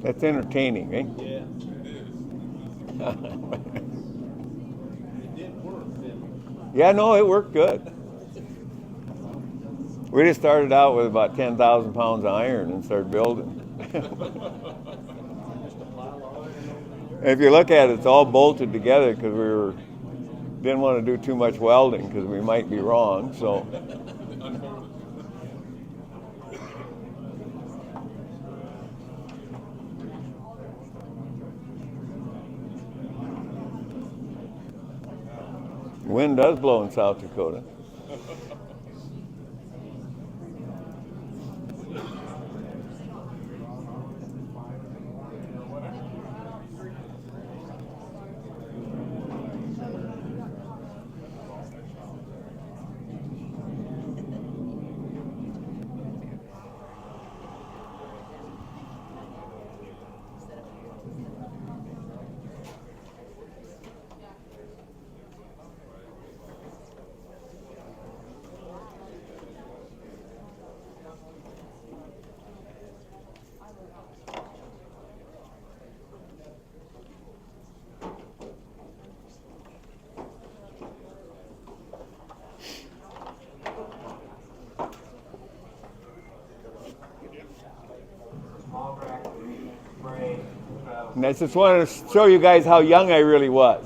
That's entertaining, eh? Yeah. It did work, didn't Yeah, no, it worked good. We just started out with about 10,000 pounds of iron and started building. If you look at it, it's all bolted together because didn't want to do too much welding because we might be wrong. So. Wind does blow in South Dakota. And I just wanted to show you guys how young I really was.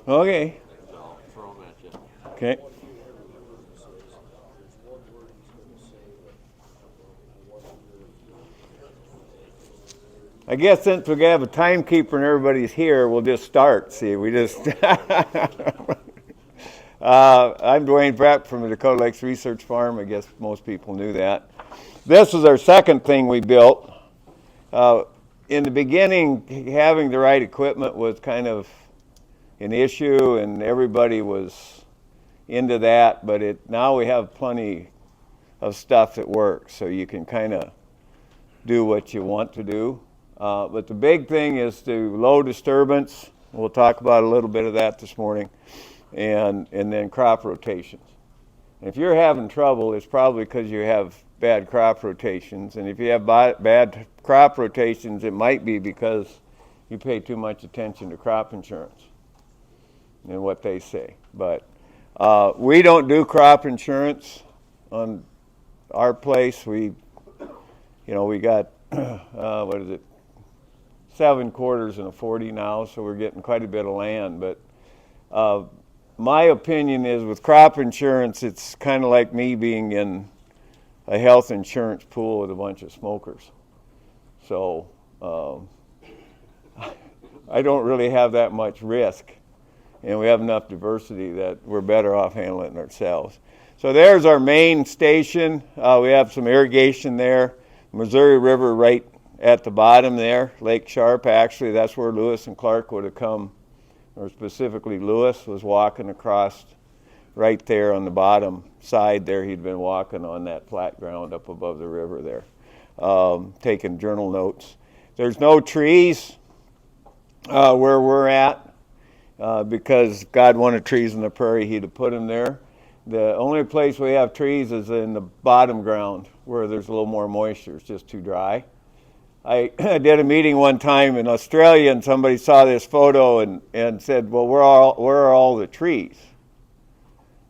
Okay. Okay. I guess since we have a timekeeper and everybody's here, we'll just start. See, we just. I'm Dwayne Brepp from the Dakota Lakes Research Farm. I guess most people knew that. This is our second thing we built. In the beginning, having the right equipment was kind of an issue, and everybody was into that. But now we have plenty of stuff that works, so you can kind of do what you want to do. But the big thing is to low disturbance. We'll talk about a little bit of that this morning, and then crop rotations. And if you're having trouble, it's probably because you have bad crop rotations. And if you have bad crop rotations, it might be because you pay too much attention to crop insurance and what they say. But we don't do crop insurance on our place. We got, 7 quarters and a 40 now, so we're getting quite a bit of land. But my opinion is with crop insurance, it's kind of like me being in a health insurance pool with a bunch of smokers. So I don't really have that much risk, and we have enough diversity that we're better off handling it ourselves. So there's our main station. We have some irrigation there. Missouri River right at the bottom there, Lake Sharp. Actually, that's where Lewis and Clark would have come, or specifically Lewis was walking across right there on the bottom side there. He'd been walking on that flat ground up above the river there, taking journal notes. There's no trees where we're at because God wanted trees in the prairie. He'd have put them there. The only place we have trees is in the bottom ground where there's a little more moisture. It's just too dry. I did a meeting one time in Australia, and somebody saw this photo and said, well, where are all the trees?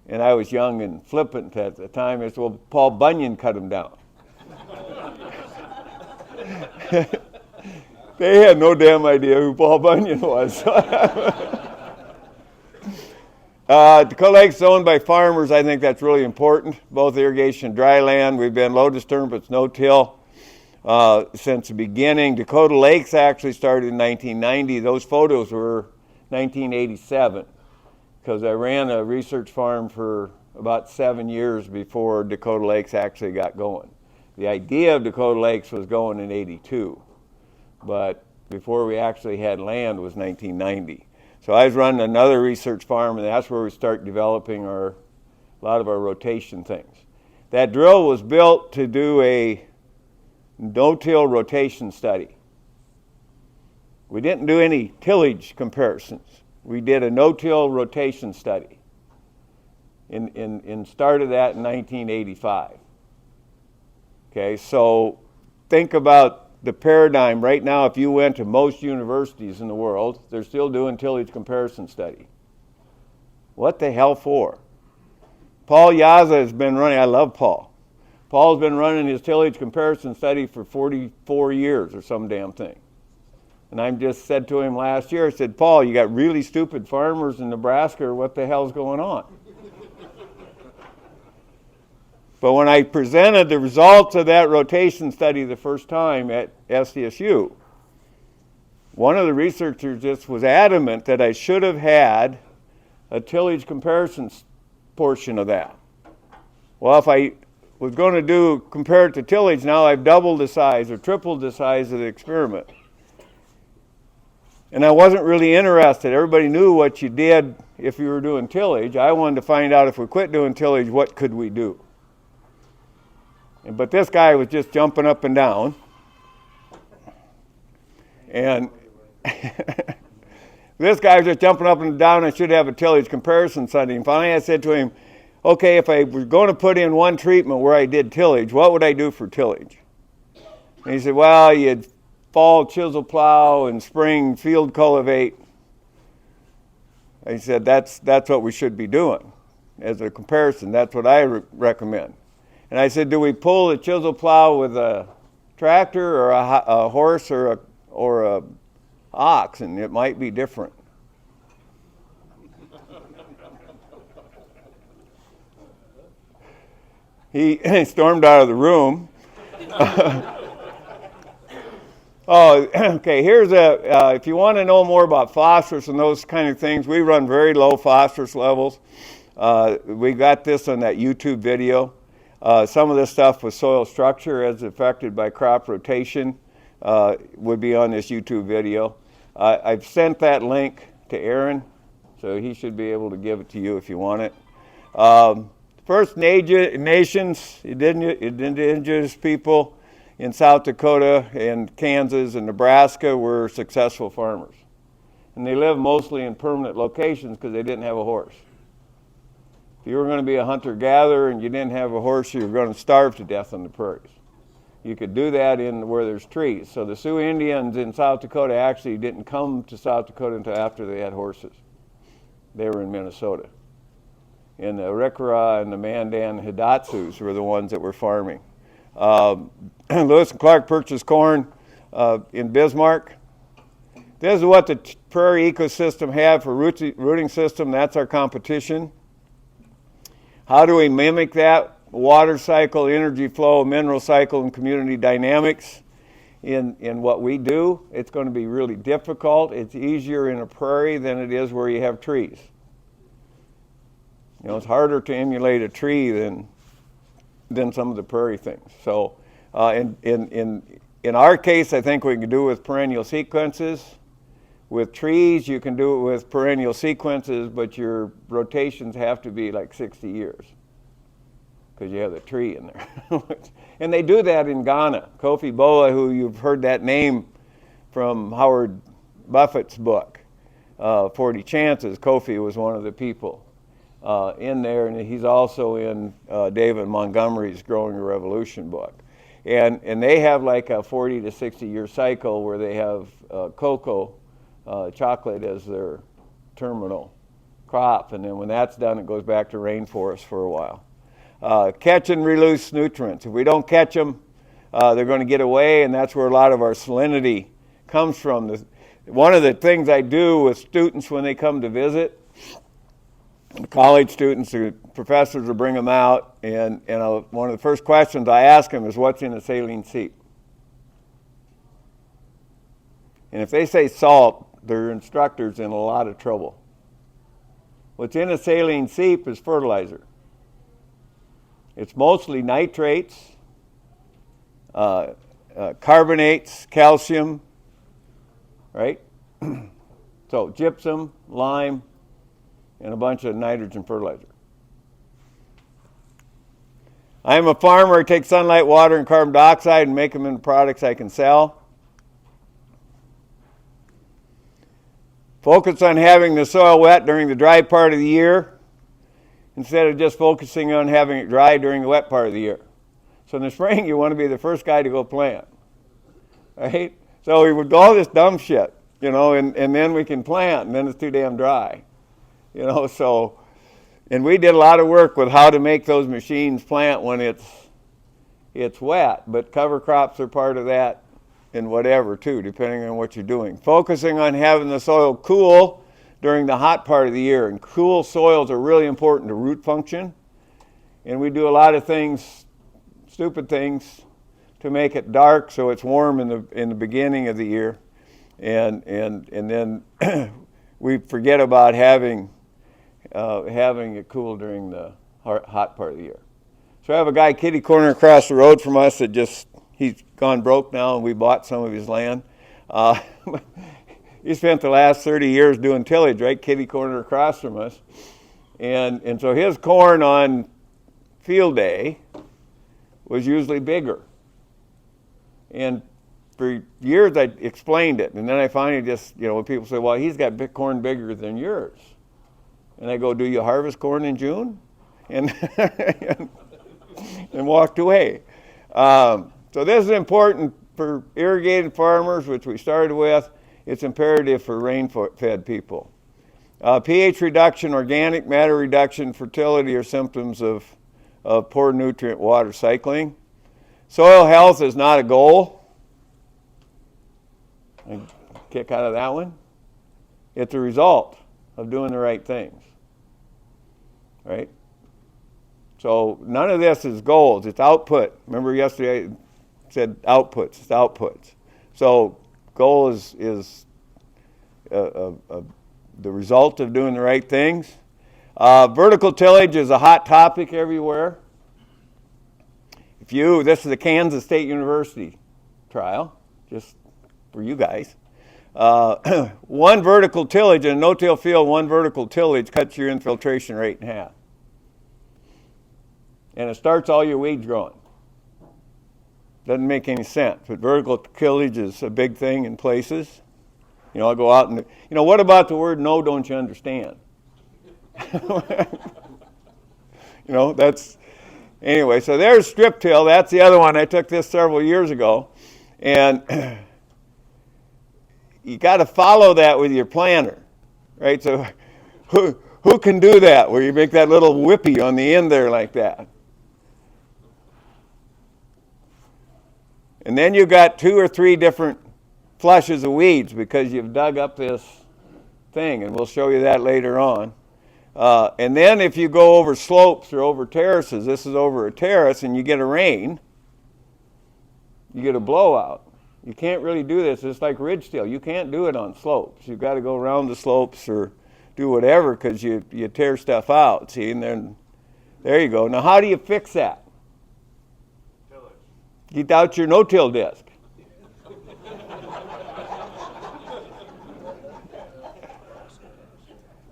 And I was young and flippant at the time. I said, well, Paul Bunyan cut them down. They had no damn idea who Paul Bunyan was. Dakota Lake's owned by farmers. I think that's really important, both irrigation and dry land. We've been low disturbance, no-till since the beginning. Dakota Lakes actually started in 1990. Those photos were 1987 because I ran a research farm for about 7 years before Dakota Lakes actually got going. The idea of Dakota Lakes was going in 82, but before we actually had land was 1990. So I was running another research farm, and that's where we start developing a lot of our rotation things. That drill was built to do a no-till rotation study. We didn't do any tillage comparisons. We did a no-till rotation study and started that in 1985. Okay, so think about the paradigm right now. If you went to most universities in the world, they're still doing tillage comparison study. What the hell for? Paul Yaza has been running, I love Paul. Paul's been running his tillage comparison study for 44 years or some damn thing. And I just said to him last year, I said, Paul, you got really stupid farmers in Nebraska, what the hell's going on? But when I presented the results of that rotation study the first time at SDSU, one of the researchers just was adamant that I should have had a tillage comparison portion of that. Well, if I was going to compare it to tillage, now I've doubled the size or tripled the size of the experiment. And I wasn't really interested. Everybody knew what you did if you were doing tillage. I wanted to find out if we quit doing tillage, what could we do? But this guy was just jumping up and down. And this guy was just jumping up and down. I should have a tillage comparison study. And finally I said to him, okay, if I was going to put in one treatment where I did tillage, what would I do for tillage? And he said, well, you'd fall chisel plow and spring field cultivate. I said, that's what we should be doing as a comparison. That's what I recommend. And I said, do we pull the chisel plow with a tractor or a horse or a ox? And it might be different. He stormed out of the room. Oh, okay, here's if you want to know more about phosphorus and those kind of things, we run very low phosphorus levels. We got this on that YouTube video. Some of this stuff with soil structure as affected by crop rotation would be on this YouTube video. I've sent that link to Aaron, so he should be able to give it to you if you want it. First Nations, indigenous people in South Dakota and Kansas and Nebraska were successful farmers. And they lived mostly in permanent locations because they didn't have a horse. If you were going to be a hunter-gatherer and you didn't have a horse, you were going to starve to death on the prairies. You could do that where there's trees. So the Sioux Indians in South Dakota actually didn't come to South Dakota until after they had horses. They were in Minnesota. And the Arikara and the Mandan Hidatsus were the ones that were farming. Lewis and Clark purchased corn in Bismarck. This is what the prairie ecosystem had for rooting system. That's our competition. How do we mimic that? Water cycle, energy flow, mineral cycle, and community dynamics in what we do. It's going to be really difficult. It's easier in a prairie than it is where you have trees. You know, it's harder to emulate a tree than some of the prairie things. So in our case, I think we can do it with perennial sequences. With trees, you can do it with perennial sequences, but your rotations have to be like 60 years because you have the tree in there. And they do that in Ghana. Kofi Boa, who you've heard that name from Howard Buffett's book, 40 Chances, Kofi was one of the people in there, and he's also in David Montgomery's Growing a Revolution book. And they have like a 40 to 60 year cycle where they have cocoa, chocolate as their terminal crop, and then when that's done, it goes back to rainforest for a while. Catch and release nutrients. If we don't catch them, they're going to get away, and that's where a lot of our salinity comes from. One of the things I do with students when they come to visit, college students, the professors will bring them out, and one of the first questions I ask them is, what's in a saline seep? And if they say salt, their instructor's in a lot of trouble. What's in a saline seep is fertilizer. It's mostly nitrates, carbonates, calcium, right? So gypsum, lime, and a bunch of nitrogen fertilizer. I'm a farmer. I take sunlight, water, and carbon dioxide and make them into products I can sell. Focus on having the soil wet during the dry part of the year instead of just focusing on having it dry during the wet part of the year. So in the spring, you want to be the first guy to go plant, right? So we would do all this dumb shit, you know, and then we can plant, and then it's too damn dry, you know. So, and we did a lot of work with how to make those machines plant when it's wet, but cover crops are part of that and whatever too, depending on what you're doing. Focusing on having the soil cool during the hot part of the year, and cool soils are really important to root function, and we do a lot of things, stupid things, to make it dark so it's warm in the beginning of the year, and then we forget about having it cool during the hot part of the year. So I have a guy kitty corner across the road from us that he's gone broke now, and we bought some of his land. He spent the last 30 years doing tillage, right, kitty corner across from us. And so his corn on field day was usually bigger. And for years I explained it, and then I finally just, you know, when people say, well, he's got corn bigger than yours. And I go, do you harvest corn in June? And and walked away. So this is important for irrigated farmers, which we started with. It's imperative for rain-fed people. pH reduction, organic matter reduction, fertility are symptoms of poor nutrient water cycling. Soil health is not a goal. I kick out of that one. It's a result of doing the right things, right? So none of this is goals, it's output. Remember yesterday I said outputs, it's outputs. So goal is the result of doing the right things. Vertical tillage is a hot topic everywhere. This is a Kansas State University trial, just for you guys. One vertical tillage in a no-till field, one vertical tillage cuts your infiltration rate in half. And it starts all your weeds growing. Doesn't make any sense, but vertical tillage is a big thing in places. You know, I'll go out and, you know, what about the word no don't you understand? You know, anyway, so there's strip till. That's the other one. I took this several years ago. And you got to follow that with your planter, right? So who can do that, where you make that little whippy on the end there like that? And then you've got 2 or 3 different flushes of weeds because you've dug up this thing, and we'll show you that later on. And then if you go over slopes or over terraces, this is over a terrace, and you get a rain, you get a blowout. You can't really do this. It's like ridge till. You can't do it on slopes. You've got to go around the slopes or do whatever because you tear stuff out. See, and then there you go. Now, how do you fix that? Get out your no-till disc.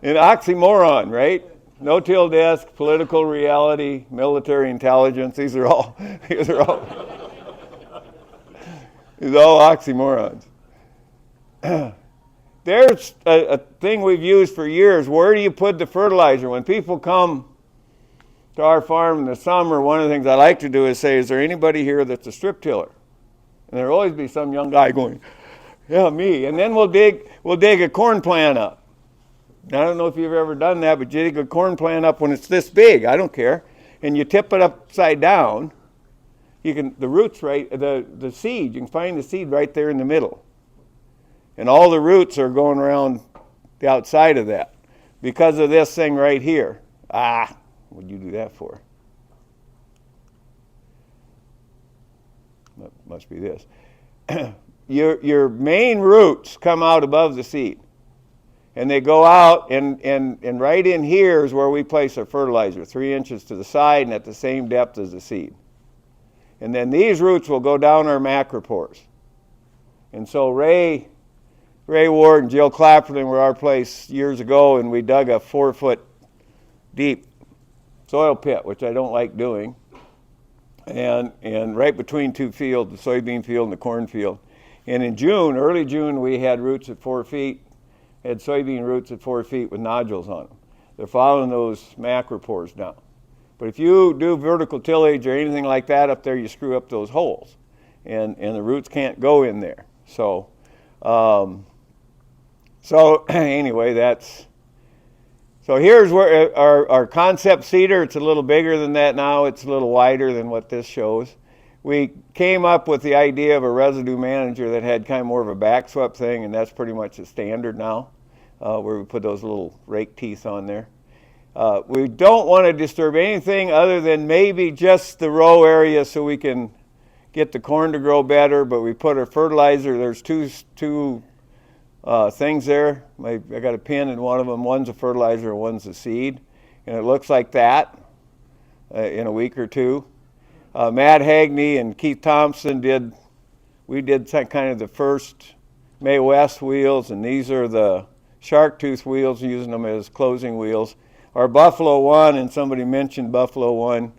An oxymoron, right? No-till disc, political reality, military intelligence. These are all oxymorons. There's a thing we've used for years. Where do you put the fertilizer? When people come to our farm in the summer, one of the things I like to do is say, is there anybody here that's a strip tiller? And there'll always be some young guy going, yeah, me. And then we'll dig a corn plant up. I don't know if you've ever done that, but you dig a corn plant up when it's this big, I don't care, and you tip it upside down. The roots the seed, you can find the seed right there in the middle. And all the roots are going around the outside of that because of this thing right here. What'd you do that for? That must be this. your main roots come out above the seed. And they go out, and right in here is where we place our fertilizer, 3 inches to the side and at the same depth as the seed. And then these roots will go down our macropores. And so Ray Ward and Jill Clapperton were our place years ago, and we dug a 4-foot deep soil pit, which I don't like doing, and right between two fields, the soybean field and the corn field. And in June, early June, we had roots at 4 feet, had soybean roots at 4 feet with nodules on them. They're following those macropores down. But if you do vertical tillage or anything like that up there, you screw up those holes, and the roots can't go in there. So, anyway, so here's where our concept seeder. It's a little bigger than that now. It's a little wider than what this shows. We came up with the idea of a residue manager that had kind of more of a back swept thing, and that's pretty much the standard now, where we put those little rake teeth on there. We don't want to disturb anything other than maybe just the row area so we can get the corn to grow better, but we put our fertilizer. There's two things there. I got a pin in one of them. One's a fertilizer and one's a seed. And it looks like that in a week or two. Matt Hagney and Keith Thompson did kind of the first May West wheels, and these are the shark tooth wheels, using them as closing wheels. Our Buffalo One, and somebody mentioned Buffalo One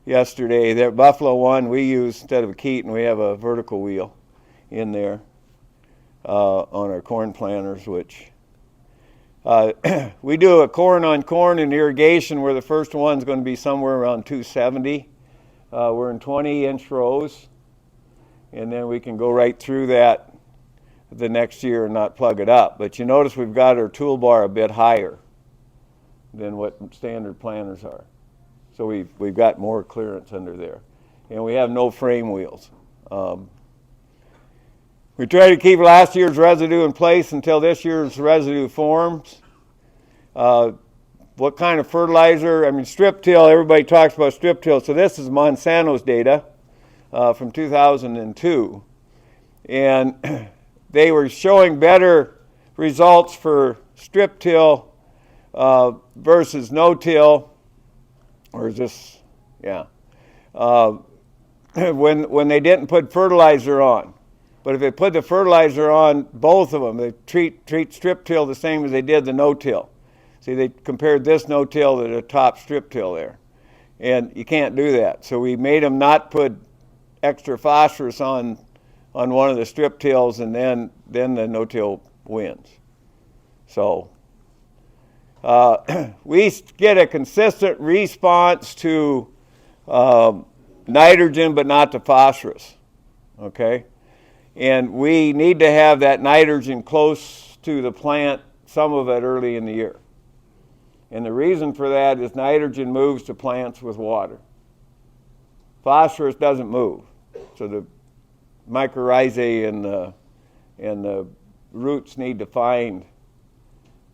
yesterday. That Buffalo One we use instead of a Keaton, we have a vertical wheel in there on our corn planters, which we do a corn on corn in irrigation where the first one's going to be somewhere around 270. We're in 20-inch rows, and then we can go right through that the next year and not plug it up. But you notice we've got our toolbar a bit higher than what standard planters are. So we've got more clearance under there. And we have no frame wheels. We try to keep last year's residue in place until this year's residue forms. What kind of fertilizer? I mean, strip till, everybody talks about strip till. So this is Monsanto's data from 2002. And they were showing better results for strip till versus no-till, or is this, yeah, when they didn't put fertilizer on. But if they put the fertilizer on, both of them, they treat strip till the same as they did the no-till. See, they compared this no-till to the top strip till there. And you can't do that. So we made them not put extra phosphorus on one of the strip tills, and then the no-till wins. So we get a consistent response to nitrogen, but not to phosphorus, okay? And we need to have that nitrogen close to the plant, some of it early in the year. And the reason for that is nitrogen moves to plants with water. Phosphorus doesn't move. So the mycorrhizae and the roots need to find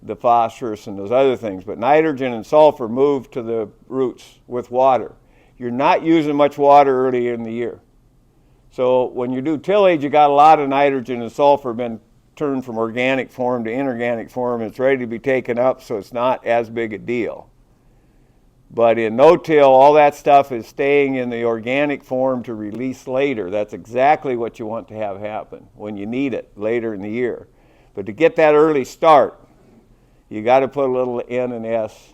the phosphorus and those other things. But nitrogen and sulfur move to the roots with water. You're not using much water early in the year. So when you do tillage, you got a lot of nitrogen and sulfur been turned from organic form to inorganic form. It's ready to be taken up, so it's not as big a deal. But in no-till, all that stuff is staying in the organic form to release later. That's exactly what you want to have happen when you need it later in the year. But to get that early start, you got to put a little N and S.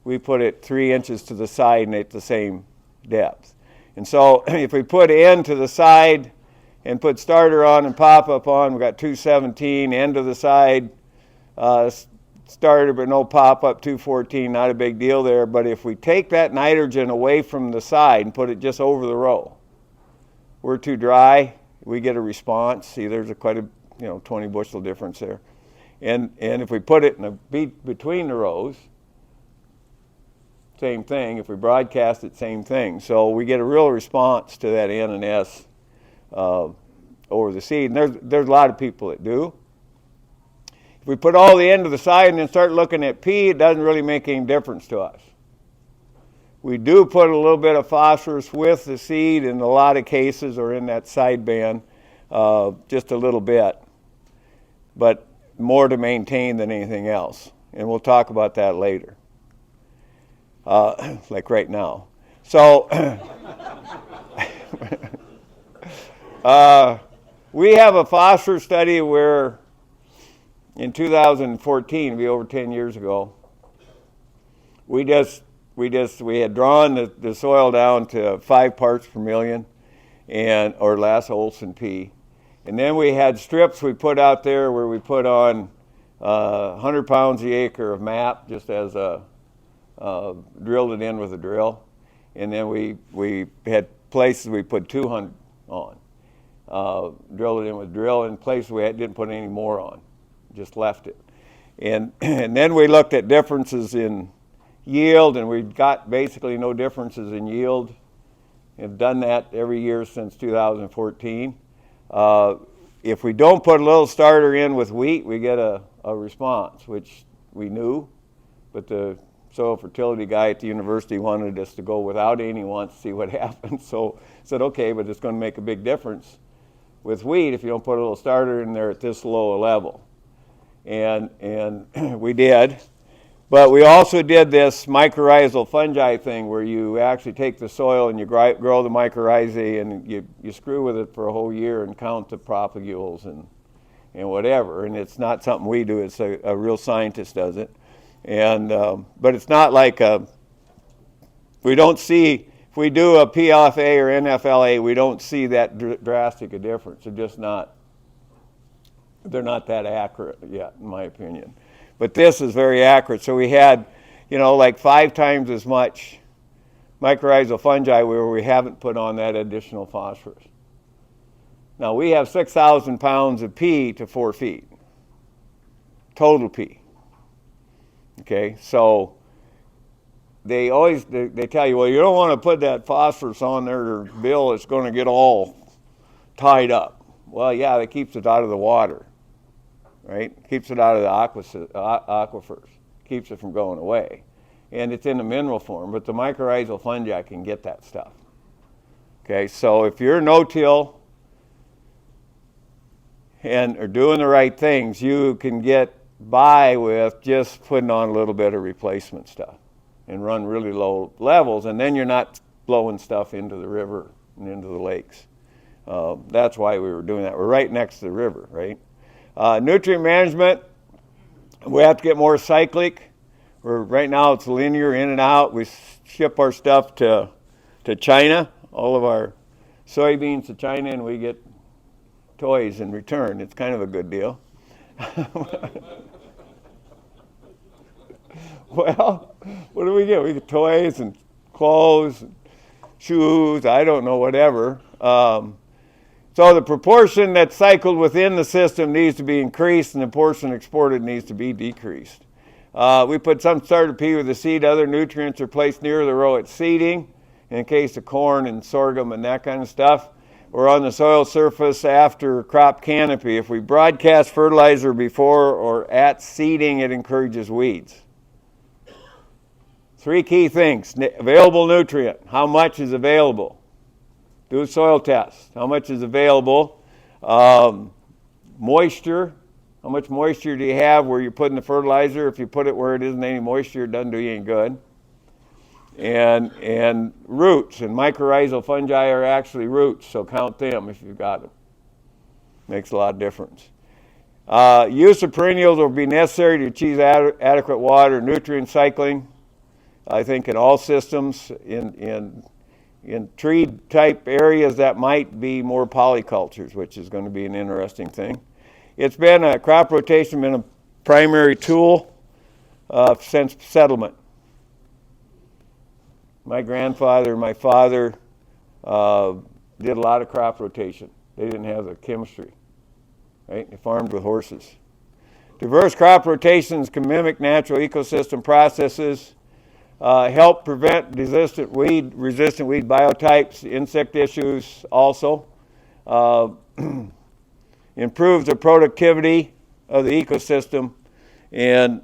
We put it 3 inches to the side and at the same depth. And so if we put N to the side and put starter on and pop-up on, we've got 217, N to the side, starter but no pop-up, 214, not a big deal there. But if we take that nitrogen away from the side and put it just over the row, we're too dry, we get a response. See, there's quite a 20 bushel difference there. And if we put it in a beat between the rows, same thing. If we broadcast it, same thing. So we get a real response to that N and S over the seed. And there's a lot of people that do. If we put all the N to the side and then start looking at P, it doesn't really make any difference to us. We do put a little bit of phosphorus with the seed in a lot of cases, or in that side band. just a little bit, but more to maintain than anything else. And we'll talk about that later, like right now. So we have a phosphorus study where in 2014, be over 10 years ago, we had drawn the soil down to 5 parts per million, or less Olsen P. And then we had strips we put out there where we put on 100 pounds the acre of MAP, just as drilled it in with a drill. And then we had places we put 200 on. Drilled it in with drill, and places we didn't put any more on, just left it. And then we looked at differences in yield, and we got basically no differences in yield. Have done that every year since 2014. If we don't put a little starter in with wheat, we get a response, which we knew, but the soil fertility guy at the university wanted us to go without any once to see what happened. So I said, okay, but it's going to make a big difference with wheat if you don't put a little starter in there at this low a level. And we did. But we also did this mycorrhizal fungi thing where you actually take the soil and you grow the mycorrhizae and you screw with it for a whole year and count the propagules and whatever. And it's not something we do, it's a real scientist does it. And but it's not like we don't see, if we do a PFA or NFLA, we don't see that drastic a difference. They're not that accurate yet, in my opinion. But this is very accurate. So we had, like 5 times as much mycorrhizal fungi where we haven't put on that additional phosphorus. Now we have 6,000 pounds of P to 4 feet, total P. Okay, so they tell you, well, you don't want to put that phosphorus on there, or Bill, it's going to get all tied up. Well, yeah, that keeps it out of the water. Right? Keeps it out of the aquifers, keeps it from going away. And it's in the mineral form, but the mycorrhizal fungi can get that stuff. Okay, so if you're no-till and are doing the right things, you can get by with just putting on a little bit of replacement stuff and run really low levels, and then you're not blowing stuff into the river and into the lakes. That's why we were doing that. We're right next to the river, right? Nutrient management, we have to get more cyclic. Right now it's linear in and out. We ship our stuff to China, all of our soybeans to China, and we get toys in return. It's kind of a good deal. Well, what do we get? We get toys and clothes, and shoes, I don't know, whatever. So the proportion that's cycled within the system needs to be increased, and the portion exported needs to be decreased. We put some starter P with the seed. Other nutrients are placed near the row it's seeding, in case of corn and sorghum and that kind of stuff, or on the soil surface after crop canopy. If we broadcast fertilizer before or at seeding, it encourages weeds. 3 key things. Available nutrient. How much is available? Do a soil test. How much is available? Moisture. How much moisture do you have where you're putting the fertilizer? If you put it where it isn't any moisture, it doesn't do you any good. And roots. And mycorrhizal fungi are actually roots, so count them if you've got them. Makes a lot of difference. Use of perennials will be necessary to achieve adequate water and nutrient cycling. I think in all systems, in tree type areas that might be more polycultures, which is going to be an interesting thing. It's been crop rotation been a primary tool since settlement. My grandfather and my father did a lot of crop rotation. They didn't have the chemistry, right? They farmed with horses. Diverse crop rotations can mimic natural ecosystem processes, help prevent resistant weed biotypes, insect issues also, improves the productivity of the ecosystem, and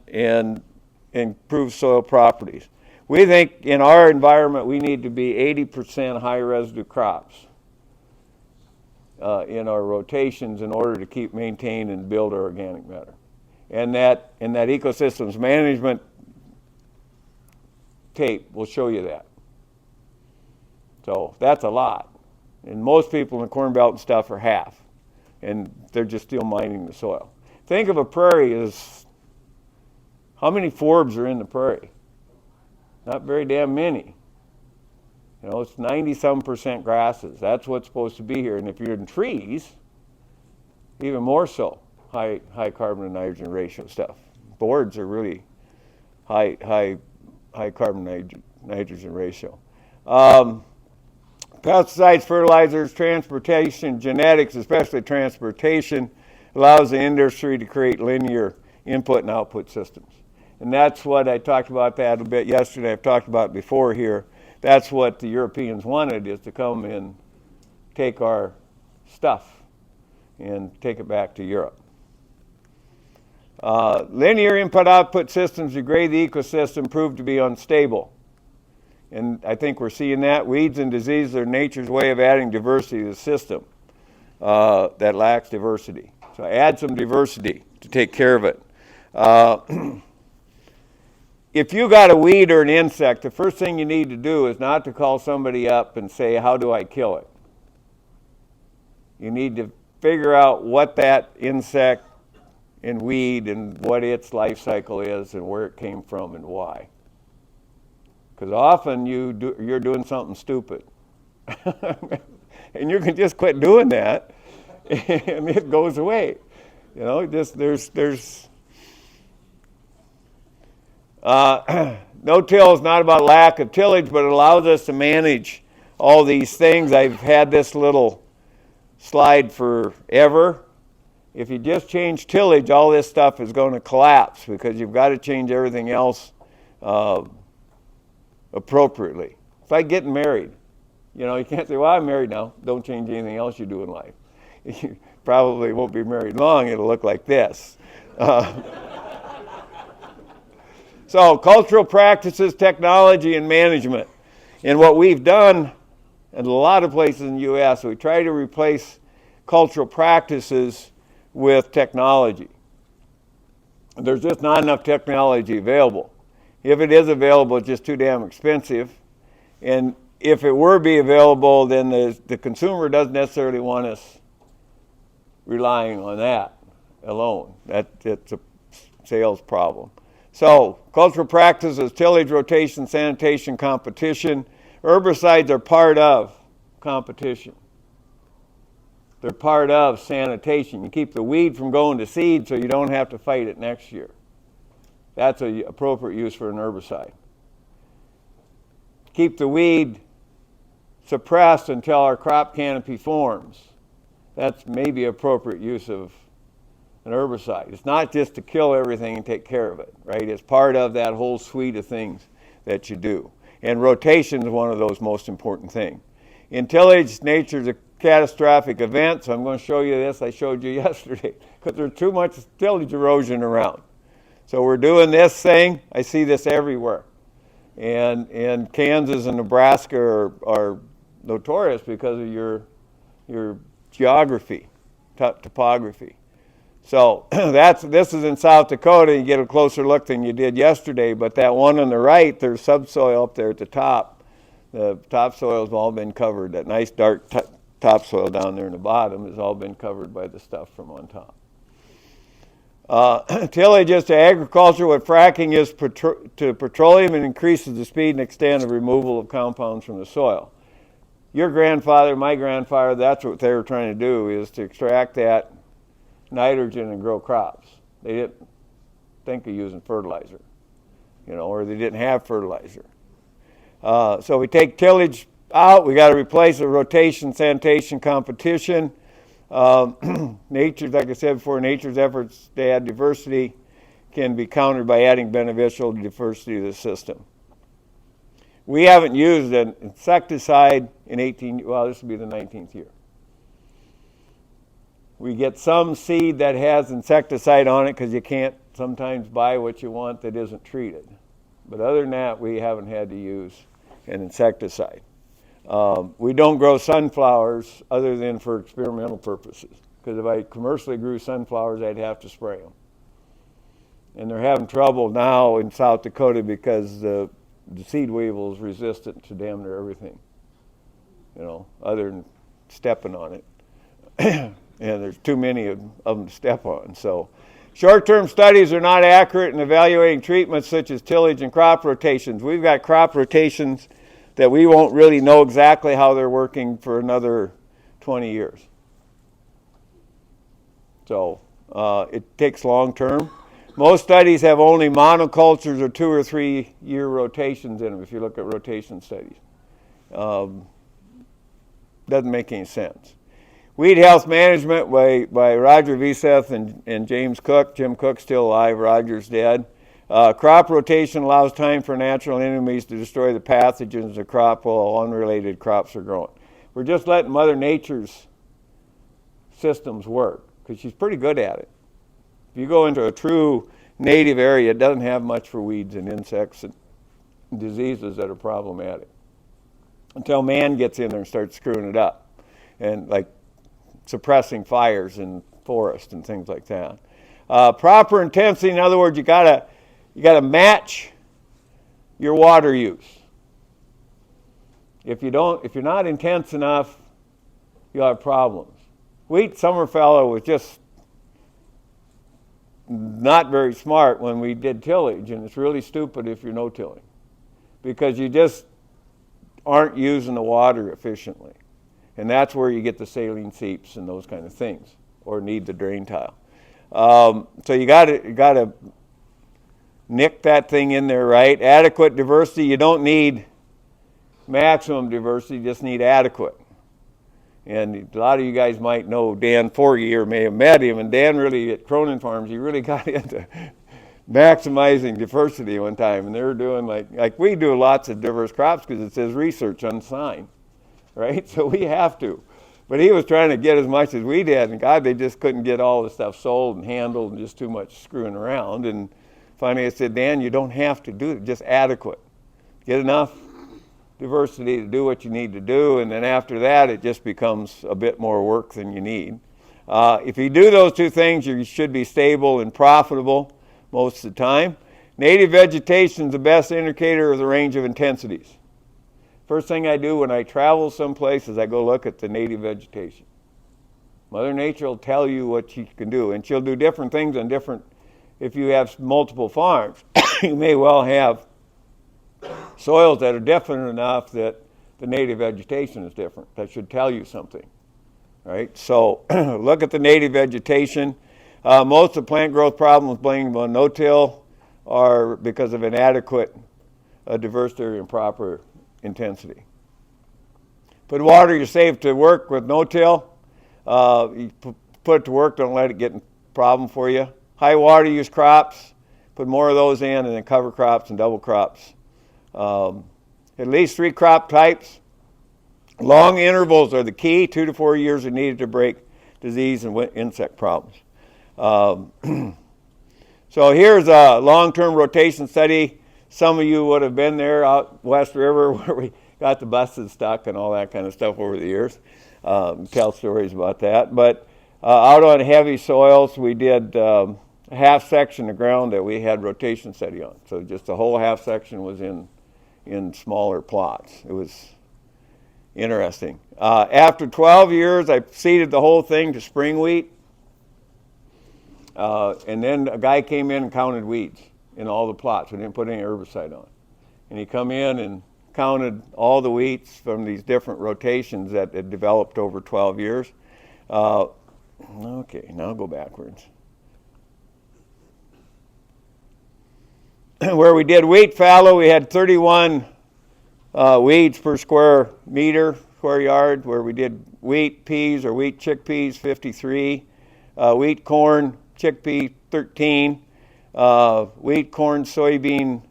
improves soil properties. We think in our environment we need to be 80% high residue crops. in our rotations in order to maintain and build our organic matter. And that ecosystems management tape will show you that. So that's a lot. And most people in the Corn Belt and stuff are half. And they're just still mining the soil. Think of a prairie as, how many forbs are in the prairie? Not very damn many. You know, it's 90-some% grasses. That's what's supposed to be here. And if you're in trees, even more so, high carbon to nitrogen ratio stuff. Boards are really high carbon nitrogen ratio. Pesticides, fertilizers, transportation, genetics, especially transportation, allows the industry to create linear input and output systems. And that's what I talked about that a bit yesterday. I've talked about it before here. That's what the Europeans wanted, is to come and take our stuff and take it back to Europe. Linear input-output systems degrade the ecosystem, prove to be unstable. And I think we're seeing that. Weeds and diseases are nature's way of adding diversity to the system that lacks diversity. So add some diversity to take care of it. If you got a weed or an insect, the first thing you need to do is not to call somebody up and say, how do I kill it? You need to figure out what that insect and weed and what its life cycle is and where it came from and why. Because often you're doing something stupid. And you can just quit doing that and it goes away. You know, just there's no-till is not about lack of tillage, but it allows us to manage all these things. I've had this little slide forever. If you just change tillage, all this stuff is going to collapse because you've got to change everything else appropriately. It's like getting married. You know, you can't say, well, I'm married now. Don't change anything else you do in life. You probably won't be married long. It'll look like this. So cultural practices, technology, and management. And what we've done in a lot of places in the U.S., we try to replace cultural practices with technology. There's just not enough technology available. If it is available, it's just too damn expensive. And if it were to be available, then the consumer doesn't necessarily want us relying on that alone. It's a sales problem. So, cultural practices, tillage, rotation, sanitation, competition. Herbicides are part of competition. They're part of sanitation. You keep the weed from going to seed so you don't have to fight it next year. That's an appropriate use for an herbicide. Keep the weed suppressed until our crop canopy forms. That's maybe appropriate use of an herbicide. It's not just to kill everything and take care of it, right? It's part of that whole suite of things that you do. And rotation is one of those most important things. In tillage, nature's a catastrophic event, so I'm going to show you this I showed you yesterday, because there's too much tillage erosion around. So we're doing this thing. I see this everywhere. And Kansas and Nebraska are notorious because of your geography, topography. So this is in South Dakota. You get a closer look than you did yesterday, but that one on the right, there's subsoil up there at the top. The topsoil has all been covered. That nice dark topsoil down there in the bottom has all been covered by the stuff from on top. Tillage is to agriculture what fracking is to petroleum, and increases the speed and extent of removal of compounds from the soil. Your grandfather, my grandfather, that's what they were trying to do, is to extract that nitrogen and grow crops. They didn't think of using fertilizer, or they didn't have fertilizer. So we take tillage out. We got to replace the rotation, sanitation, competition. Nature's, like I said before, nature's efforts to add diversity can be countered by adding beneficial diversity to the system. We haven't used an insecticide in this will be the 19th year. We get some seed that has insecticide on it because you can't sometimes buy what you want that isn't treated. But other than that, we haven't had to use an insecticide. We don't grow sunflowers other than for experimental purposes. Because if I commercially grew sunflowers, I'd have to spray them. And they're having trouble now in South Dakota because the seed weevil is resistant to damn near everything, other than stepping on it. And there's too many of them to step on. So short-term studies are not accurate in evaluating treatments such as tillage and crop rotations. We've got crop rotations that we won't really know exactly how they're working for another 20 years. So it takes long-term. Most studies have only monocultures or 2 or 3 year rotations in them if you look at rotation studies. Doesn't make any sense. Weed Health Management by Roger Viseth and James Cook. Jim Cook's still alive, Roger's dead. Crop rotation allows time for natural enemies to destroy the pathogens of the crop while unrelated crops are growing. We're just letting Mother Nature's systems work because she's pretty good at it. If you go into a true native area, it doesn't have much for weeds and insects and diseases that are problematic until man gets in there and starts screwing it up and like suppressing fires in forests and things like that. Proper intensity, in other words, you gotta match your water use. If you're not intense enough, you'll have problems. Wheat Summerfellow was just not very smart when we did tillage, and it's really stupid if you're no tilling because you just aren't using the water efficiently. And that's where you get the saline seeps and those kind of things, or need the drain tile. So you gotta nick that thing in there right. Adequate diversity, you don't need maximum diversity, you just need adequate. And a lot of you guys might know Dan Forgy or may have met him, and Dan really, at Cronin Farms, he really got into maximizing diversity one time, and they were doing like we do lots of diverse crops because it says research on the sign, right? So we have to. But he was trying to get as much as we did, and God, they just couldn't get all the stuff sold and handled and just too much screwing around. And finally I said, Dan, you don't have to do it, just adequate. Get enough diversity to do what you need to do, and then after that it just becomes a bit more work than you need. If you do those two things, you should be stable and profitable most of the time. Native vegetation is the best indicator of the range of intensities. First thing I do when I travel someplace is I go look at the native vegetation. Mother Nature will tell you what she can do, and she'll do different things on different, if you have multiple farms, you may well have soils that are different enough that the native vegetation is different. That should tell you something, right? So look at the native vegetation. Most of the plant growth problems blamed on no-till are because of inadequate diversity and proper intensity. Put water you save to work with no-till. You put it to work, don't let it get a problem for you. High water use crops, put more of those in, and then cover crops and double crops. At least 3 crop types. Long intervals are the key. 2 to 4 years are needed to break disease and insect problems. So here's a long-term rotation study. Some of you would have been there out West River where we got the buses stuck and all that kind of stuff over the years. Tell stories about that. But out on heavy soils, we did a half section of ground that we had rotation study on. So just the whole half section was in smaller plots. It was interesting. After 12 years, I seeded the whole thing to spring wheat. And then a guy came in and counted weeds in all the plots. We didn't put any herbicide on. And he come in and counted all the wheats from these different rotations that had developed over 12 years. Okay, now I'll go backwards. Where we did wheat fallow, we had 31 weeds per square yard. Where we did wheat peas or wheat chickpeas, 53. Wheat corn, chickpea, 13. Wheat corn, soybean,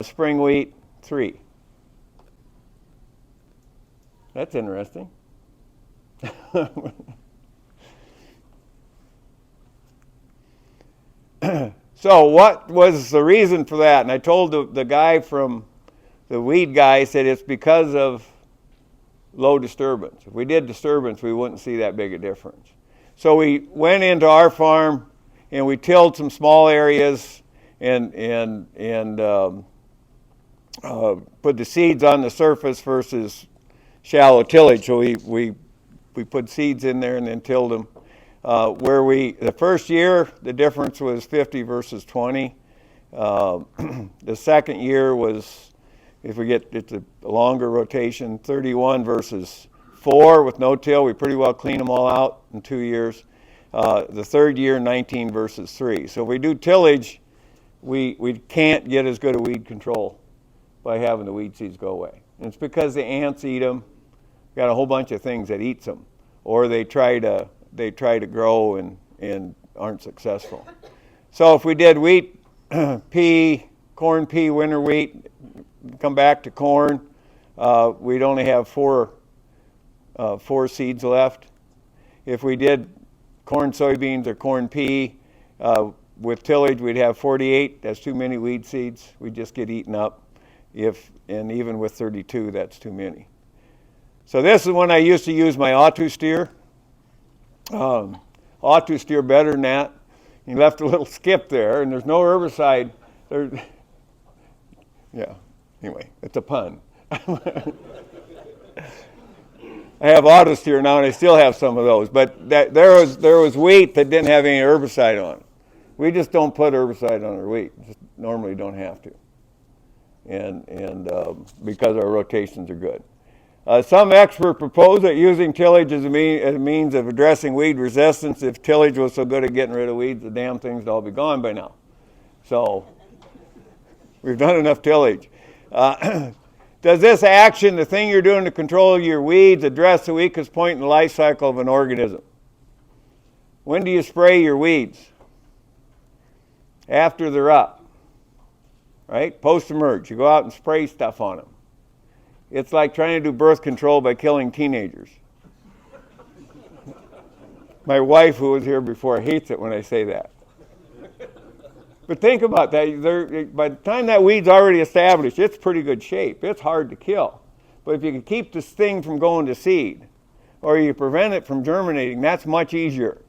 spring wheat, 3. That's interesting. So what was the reason for that? And I told the guy from the weed guy, said it's because of low disturbance. If we did disturbance, we wouldn't see that big a difference. So we went into our farm and we tilled some small areas and put the seeds on the surface versus shallow tillage. So we put seeds in there and then tilled them. The first year, the difference was 50 versus 20. The second year was, if we get it's a longer rotation, 31 versus 4 with no till. We pretty well clean them all out in 2 years. The third year, 19 versus 3. So if we do tillage, we can't get as good a weed control by having the weed seeds go away. And it's because the ants eat them. We've got a whole bunch of things that eats them, or they try to grow and aren't successful. So if we did wheat, pea, corn, pea, winter wheat, come back to corn, we'd only have four seeds left. If we did corn, soybeans, or corn, pea, with tillage, we'd have 48. That's too many weed seeds. We'd just get eaten up. And even with 32, that's too many. So this is when I used to use my auto-steer. Auto-steer better than that. You left a little skip there, and there's no herbicide. Yeah, anyway, it's a pun. I have auto-steer now, and I still have some of those. But there was wheat that didn't have any herbicide on it. We just don't put herbicide on our wheat. Just normally don't have to. And because our rotations are good. Some experts propose that using tillage as a means of addressing weed resistance. If tillage was so good at getting rid of weeds, the damn things would all be gone by now. So we've done enough tillage. Does this action, the thing you're doing to control your weeds, address the weakest point in the life cycle of an organism? When do you spray your weeds? After they're up, right? Post-emerge. You go out and spray stuff on them. It's like trying to do birth control by killing teenagers. My wife, who was here before, hates it when I say that. But think about that. By the time that weed's already established, it's pretty good shape. It's hard to kill. But if you can keep this thing from going to seed, or you prevent it from germinating, that's much easier.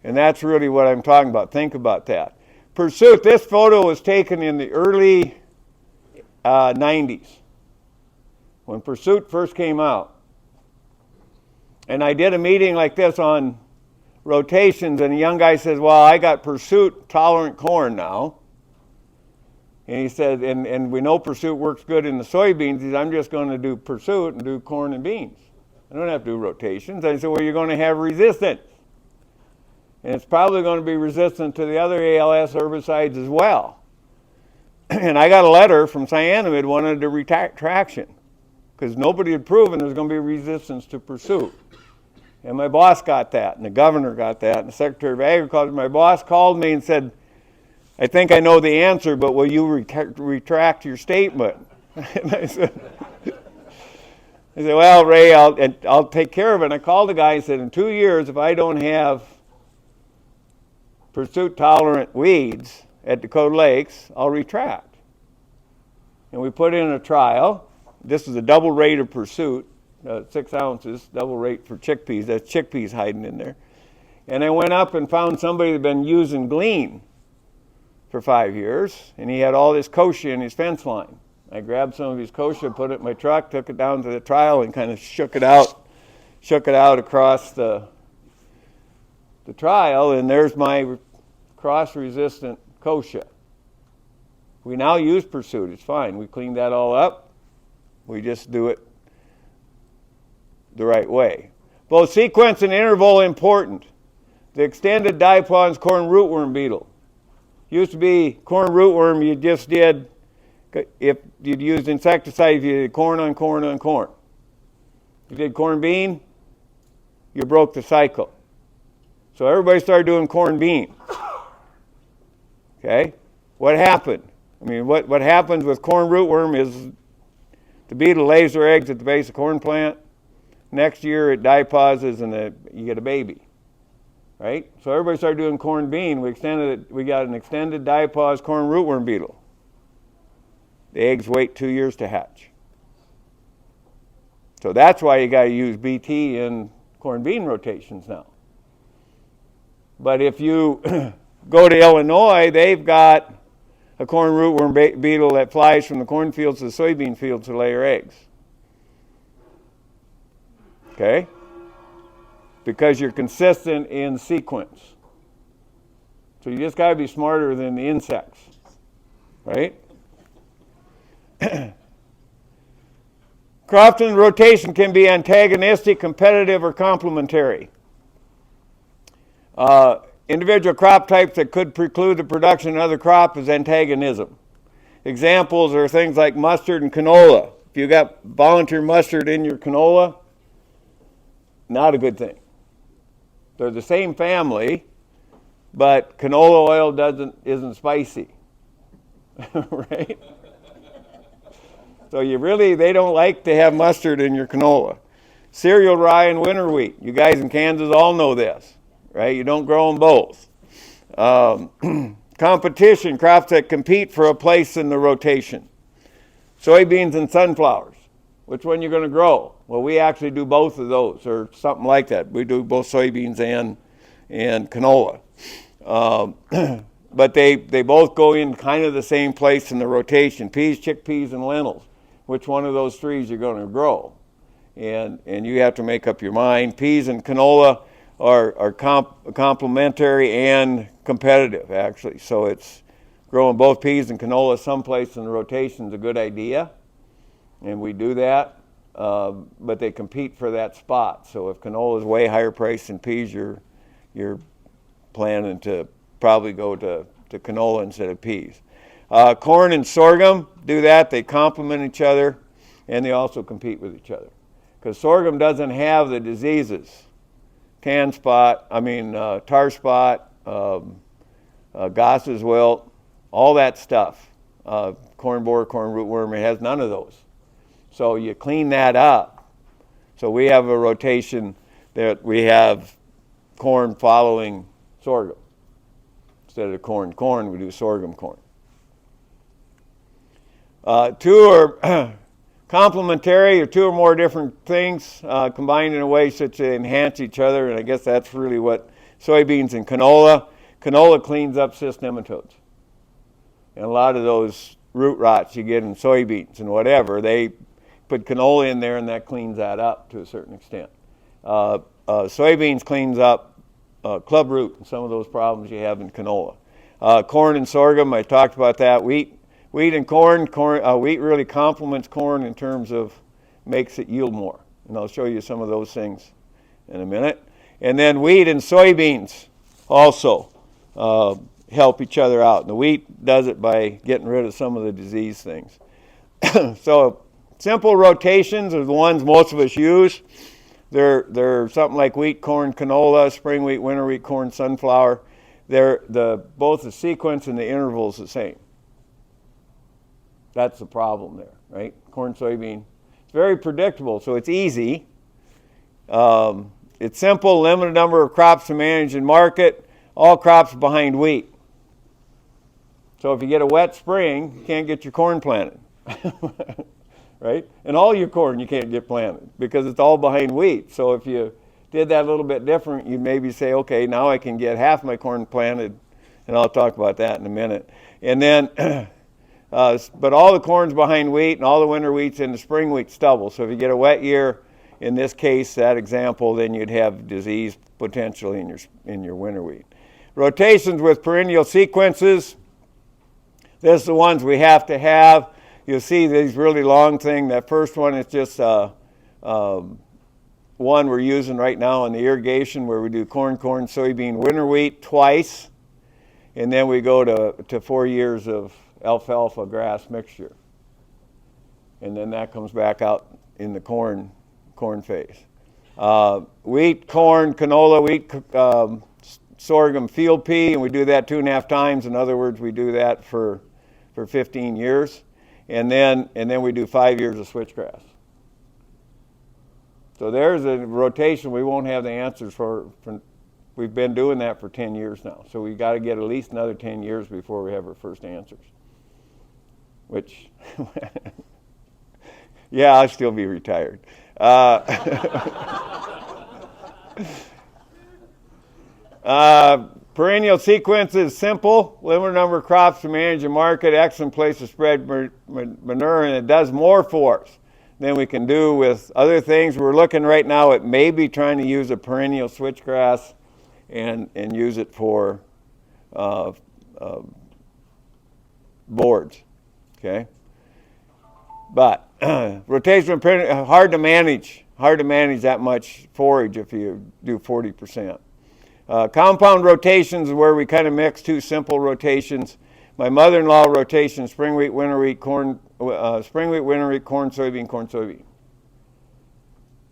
And that's really what I'm talking about. Think about that. Pursuit. This photo was taken in the early 90s. When Pursuit first came out. And I did a meeting like this on rotations, and a young guy says, well, I got Pursuit tolerant corn now. And he said, and we know Pursuit works good in the soybeans. He said, I'm just going to do Pursuit and do corn and beans. I don't have to do rotations. I said, well, you're going to have resistance. And it's probably going to be resistant to the other ALS herbicides as well. And I got a letter from Cyanamid wanted a retraction because nobody had proven there's going to be resistance to Pursuit. And my boss got that, and the governor got that, and the Secretary of Agriculture. My boss called me and said, I think I know the answer, but will you retract your statement? And I said, well, Ray, I'll take care of it. And I called the guy and said, in 2 years, if I don't have Pursuit-tolerant weeds at Dakota Lakes, I'll retract. And we put in a trial. This is a double rate of Pursuit, 6 ounces, double rate for chickpeas. That's chickpeas hiding in there. And I went up and found somebody that had been using Glean for 5 years, and he had all this kochia in his fence line. I grabbed some of his kochia, put it in my truck, took it down to the trial, and kind of shook it out across the trial, and there's my cross-resistant kochia. We now use Pursuit. It's fine. We cleaned that all up. We just do it the right way. Both sequence and interval important. The extended dipaw's corn rootworm beetle. Used to be corn rootworm, you just did, if you'd used insecticide, you did corn on corn on corn. You did corn bean, you broke the cycle. So everybody started doing corn bean. Okay? What happened? I mean, what happens with corn rootworm is the beetle lays their eggs at the base of corn plant. Next year it dipauses and you get a baby. Right? So everybody started doing corn bean. We got an extended dipause corn rootworm beetle. The eggs wait 2 years to hatch. So that's why you got to use BT in corn bean rotations now. But if you go to Illinois, they've got a corn rootworm beetle that flies from the cornfields to the soybean fields to lay her eggs. Okay? Because you're consistent in sequence. So you just got to be smarter than the insects. Right? Crop rotation can be antagonistic, competitive, or complementary. Individual crop types that could preclude the production of another crop is antagonism. Examples are things like mustard and canola. If you got volunteer mustard in your canola, not a good thing. They're the same family, but canola oil isn't spicy. Right? So they don't like to have mustard in your canola. Cereal rye and winter wheat. You guys in Kansas all know this. Right? You don't grow them both. Competition, crops that compete for a place in the rotation. Soybeans and sunflowers. Which one you're going to grow? Well, we actually do both of those, or something like that. We do both soybeans and canola. But they both go in kind of the same place in the rotation. Peas, chickpeas, and lentils. Which one of those three you're going to grow? And you have to make up your mind. Peas and canola are complementary and competitive, actually. So it's growing both peas and canola someplace in the rotation is a good idea, and we do that. But they compete for that spot. So if canola is way higher priced than peas, you're planning to probably go to canola instead of peas. Corn and sorghum do that. They complement each other, and they also compete with each other. Because sorghum doesn't have the diseases. Tar spot, Goss's wilt, all that stuff. Corn borer, corn rootworm, it has none of those. So you clean that up. So we have a rotation that we have corn following sorghum. Instead of corn, we do sorghum corn. Two are complementary, or two or more different things combined in a way such to enhance each other, and I guess that's really what soybeans and canola. Canola cleans up cyst nematodes. And a lot of those root rots you get in soybeans and whatever, they put canola in there and that cleans that up to a certain extent. Soybeans cleans up club root and some of those problems you have in canola. Corn and sorghum, I talked about that. Wheat and corn, wheat really complements corn in terms of makes it yield more. And I'll show you some of those things in a minute. And then wheat and soybeans also help each other out. And the wheat does it by getting rid of some of the disease things. So simple rotations are the ones most of us use. They're something like wheat, corn, canola, spring wheat, winter wheat, corn, sunflower. Both the sequence and the interval is the same. That's the problem there, right? Corn, soybean. It's very predictable, so it's easy. It's simple, limited number of crops to manage and market, all crops behind wheat. So if you get a wet spring, you can't get your corn planted, right? And all your corn you can't get planted because it's all behind wheat. So if you did that a little bit different, you'd maybe say, okay, now I can get half my corn planted, and I'll talk about that in a minute. And then but all the corn's behind wheat and all the winter wheat's in the spring wheat stubble. So if you get a wet year, in this case, that example, then you'd have disease potentially in your winter wheat. Rotations with perennial sequences. This is the ones we have to have. You'll see these really long thing. That first one is just one we're using right now in the irrigation where we do corn, soybean, winter wheat twice. And then we go to 4 years of alfalfa grass mixture, and then that comes back out in the corn phase. Wheat, corn, canola, wheat, sorghum, field pea, and we do that 2.5 times. In other words, we do that for 15 years, and then we do 5 years of switchgrass. So there's a rotation we won't have the answers for. We've been doing that for 10 years now, so we've got to get at least another 10 years before we have our first answers. Which, yeah, I'll still be retired. Perennial sequence is simple. Limited number of crops to manage and market. Excellent place to spread manure, and it does more for us than we can do with other things. We're looking right now at maybe trying to use a perennial switchgrass and use it for boards. Okay, but rotation hard to manage that much forage if you do 40%. Compound rotations is where we kind of mix two simple rotations. My mother-in-law rotation: spring wheat, winter wheat, corn, spring wheat, winter wheat, corn, soybean, corn, soybean.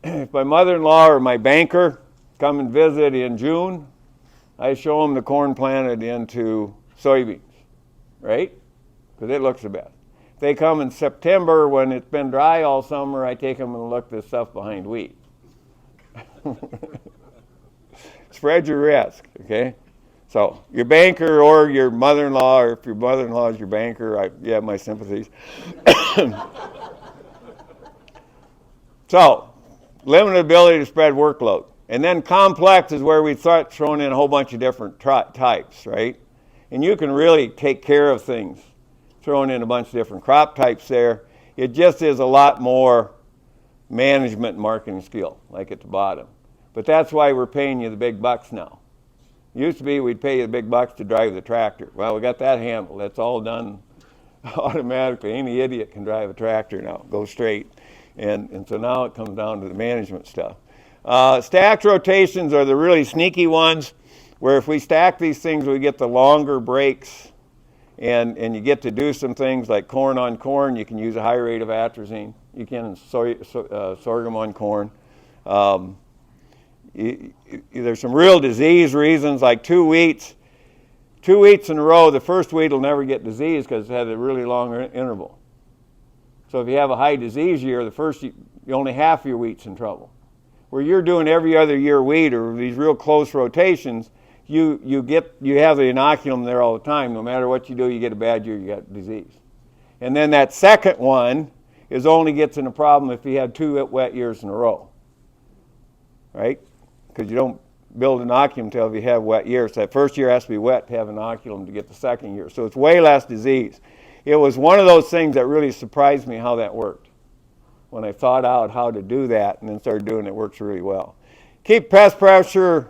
If my mother-in-law or my banker come and visit in June, I show them the corn planted into soybeans, right? Because it looks the best. If they come in September when it's been dry all summer, I take them and look this stuff behind wheat. Spread your risk, okay? So your banker or your mother-in-law, or if your mother-in-law is your banker, you have my sympathies. So limited ability to spread workload. And then complex is where we start throwing in a whole bunch of different types, right? And you can really take care of things throwing in a bunch of different crop types there. It just is a lot more management and marketing skill, like at the bottom. But that's why we're paying you the big bucks now. Used to be we'd pay you the big bucks to drive the tractor. Well, we got that handled. That's all done automatically. Any idiot can drive a tractor now, go straight. And so now it comes down to the management stuff. Stacked rotations are the really sneaky ones, where if we stack these things, we get the longer breaks, and you get to do some things like corn on corn. You can use a high rate of atrazine. You can sorghum on corn. There's some real disease reasons, like two wheats in a row. The first wheat will never get disease because it had a really long interval. So if you have a high disease year, the first only half of your wheat's in trouble. Where you're doing every other year wheat or these real close rotations, you have the inoculum there all the time. No matter what you do, you get a bad year, you got disease. And then that second one only gets in a problem if you have 2 wet years in a row, right? Because you don't build inoculum until you have wet years. So that first year has to be wet to have inoculum to get the second year. So it's way less disease. It was one of those things that really surprised me how that worked. When I thought out how to do that and then started doing it, it works really well. Keep pest pressure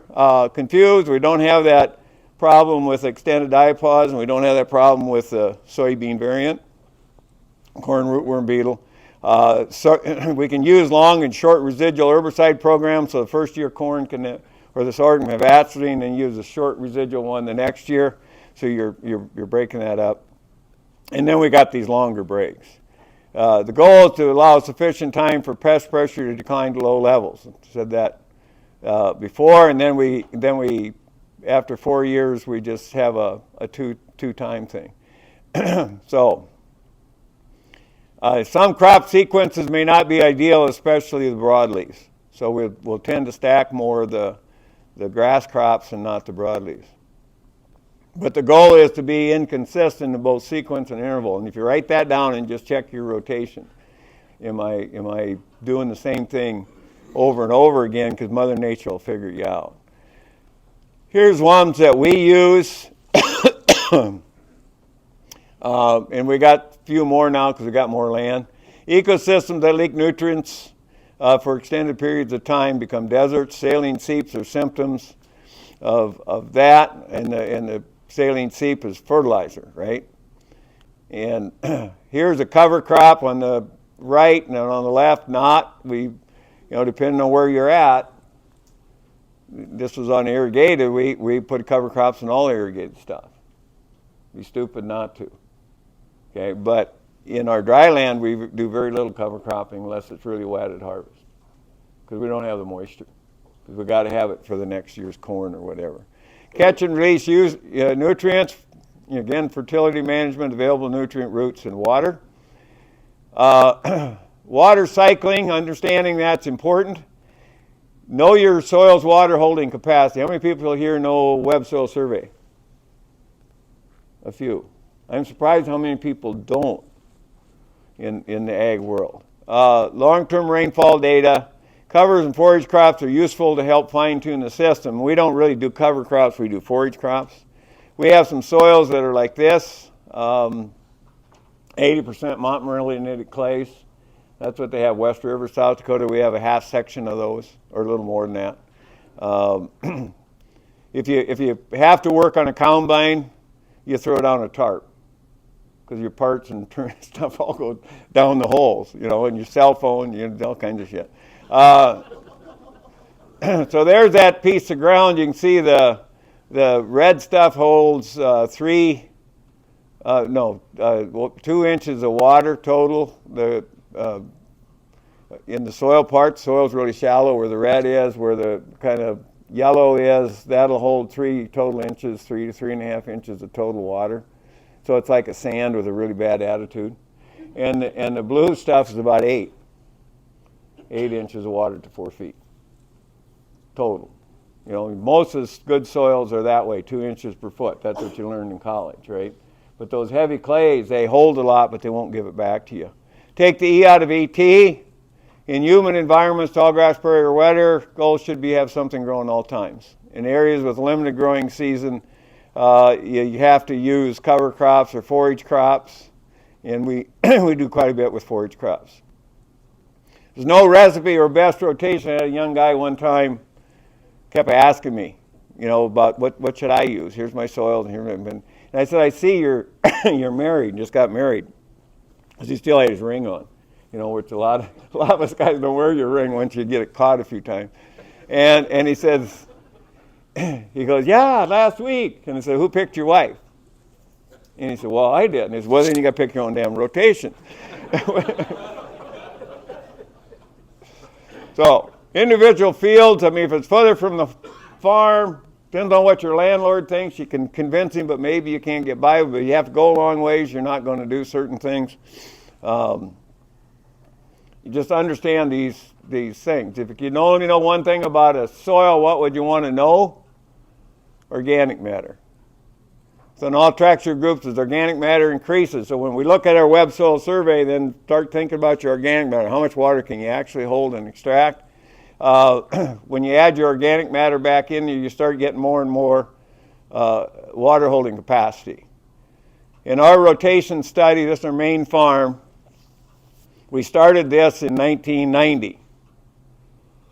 confused. We don't have that problem with extended diapause, and we don't have that problem with the soybean variant, corn rootworm beetle. So we can use long and short residual herbicide programs. So the first year corn or the sorghum have atrazine, and use a short residual one the next year. So you're breaking that up. And then we got these longer breaks. The goal is to allow sufficient time for pest pressure to decline to low levels. I said that before, and then we after 4 years we just have a two-time thing. So. Some crop sequences may not be ideal, especially the broadleaves. So we'll tend to stack more the grass crops and not the broadleaves. But the goal is to be inconsistent in both sequence and interval. And if you write that down and just check your rotation, am I doing the same thing over and over again? Because Mother Nature will figure you out. Here's ones that we use. And we got a few more now because we got more land. Ecosystems that leak nutrients for extended periods of time become deserts. Saline seeps are symptoms of that, and the saline seep is fertilizer, right? And here's a cover crop on the right, and on the left, not. Depending on where you're at, this was on irrigated. We put cover crops in all irrigated stuff. Be stupid not to. Okay, but in our dry land, we do very little cover cropping unless it's really wet at harvest, because we don't have the moisture. Because we got to have it for the next year's corn or whatever. Catch and release nutrients. Again, fertility management, available nutrient, roots, and water. Water cycling, understanding that's important. Know your soil's water holding capacity. How many people here know Web Soil Survey? A few. I'm surprised how many people don't in the ag world. long-term rainfall data. Covers and forage crops are useful to help fine-tune the system. We don't really do cover crops, we do forage crops. We have some soils that are like this, 80% Montmorillonitic clays. That's what they have West River, South Dakota. We have a half section of those, or a little more than that. If you have to work on a combine, you throw down a tarp, because your parts and stuff all go down the holes, you know, and your cell phone, you know, all kinds of shit. So there's that piece of ground. You can see the red stuff holds 2 inches of water total. In the soil part, soil's really shallow. Where the red is, where the kind of yellow is, that'll hold 3 total inches, 3 to 3.5 inches of total water. So it's like a sand with a really bad attitude. And the blue stuff is about 8 inches of water to 4 feet total. You know, most of the good soils are that way, 2 inches per foot. That's what you learned in college, right? But those heavy clays, they hold a lot, but they won't give it back to you. Take the E out of ET. In humid environments, tall grass, prairie, or wetter, goals should be have something growing all times. In areas with limited growing season, you have to use cover crops or forage crops, and we do quite a bit with forage crops. There's no recipe or best rotation. I had a young guy one time kept asking me, you know, about what should I use? Here's my soils, and I said, I see you're married, just got married, because he still had his ring on. You know, which a lot of us guys don't wear your ring once you get it caught a few times. And he says, he goes, yeah, last week. And I said, who picked your wife? And he said, well, I did. And he said, well, then you got to pick your own damn rotation. So, individual fields, I mean, if it's further from the farm, depends on what your landlord thinks. You can convince him, but maybe you can't get by. But you have to go a long ways. You're not going to do certain things. You just understand these things. If you only know one thing about a soil, what would you want to know? Organic matter. So in all tracture groups, as organic matter increases. So when we look at our web soil survey, then start thinking about your organic matter. How much water can you actually hold and extract? When you add your organic matter back in, you start getting more and more water holding capacity. In our rotation study, this is our main farm. We started this in 1990.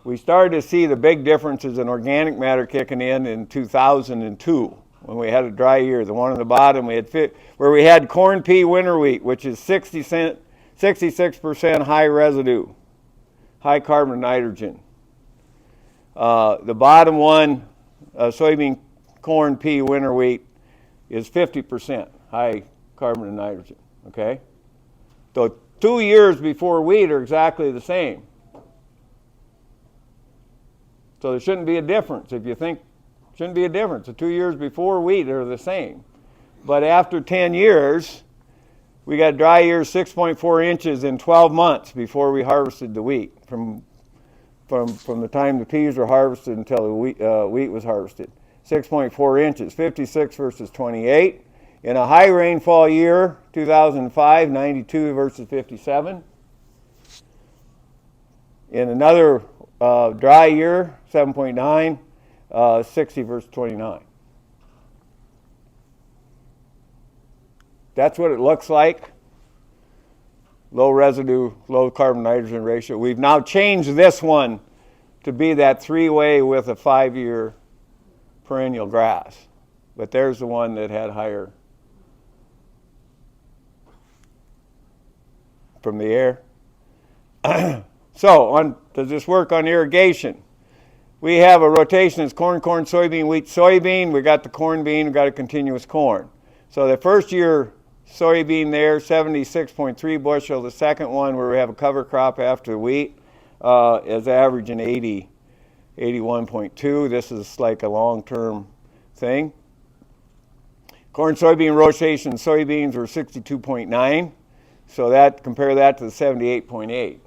We started to see the big differences in organic matter kicking in 2002 when we had a dry year. The one on the bottom where we had corn, pea, winter wheat, which is 66% high residue, high carbon nitrogen. The bottom one, soybean, corn, pea, winter wheat, is 50% high carbon and nitrogen. Okay, so 2 years before wheat are exactly the same. So there shouldn't be a difference. If you think, shouldn't be a difference. The 2 years before wheat are the same. But after 10 years, we got dry years 6.4 inches in 12 months before we harvested the wheat. From the time the peas were harvested until the wheat was harvested. 6.4 inches, 56 versus 28. In a high rainfall year, 2005, 92 versus 57. In another dry year, 7.9, 60 versus 29. That's what it looks like. Low residue, low carbon nitrogen ratio. We've now changed this one to be that 3-way with a 5-year perennial grass. But there's the one that had higher from the air. So, does this work on irrigation? We have a rotation that's corn, soybean, wheat, soybean. We got the corn bean, we got a continuous corn. So the first year soybean there, 76.3 bushel. The second one, where we have a cover crop after wheat, is averaging 81.2. This is like a long-term thing. Corn, soybean rotation, soybeans were 62.9. So compare that to the 78.8.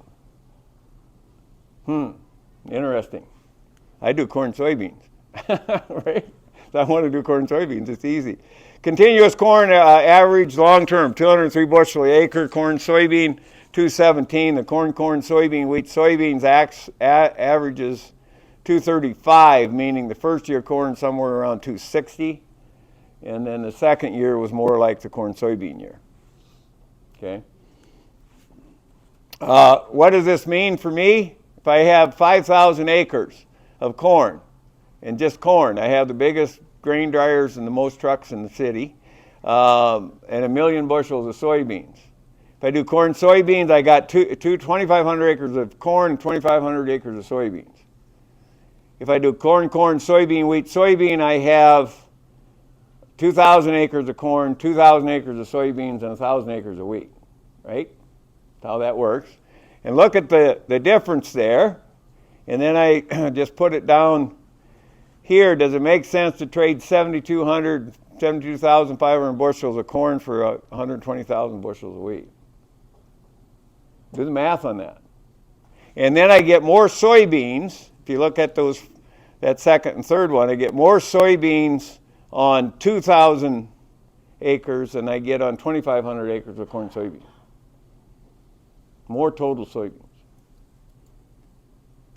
Interesting. I do corn, soybeans, right? So I want to do corn, soybeans. It's easy. Continuous corn average long-term, 203 bushel an acre. Corn, soybean, 217. The corn, soybean, wheat, soybeans averages 235, meaning the first year corn somewhere around 260, and then the second year was more like the corn soybean year. Okay. What does this mean for me? If I have 5,000 acres of corn, and just corn, I have the biggest grain dryers and the most trucks in the city, and 1 million bushels of soybeans. If I do corn, soybeans, I got 2,500 acres of corn and 2,500 acres of soybeans. If I do corn, soybean, wheat, soybean, I have 2,000 acres of corn, 2,000 acres of soybeans, and 1,000 acres of wheat, right? That's how that works. And look at the difference there. And then I just put it down here. Does it make sense to trade 72,500 bushels of corn for 120,000 bushels of wheat? Do the math on that. And then I get more soybeans. If you look at that second and third one, I get more soybeans on 2,000 acres than I get on 2,500 acres of corn soybeans. More total soybeans.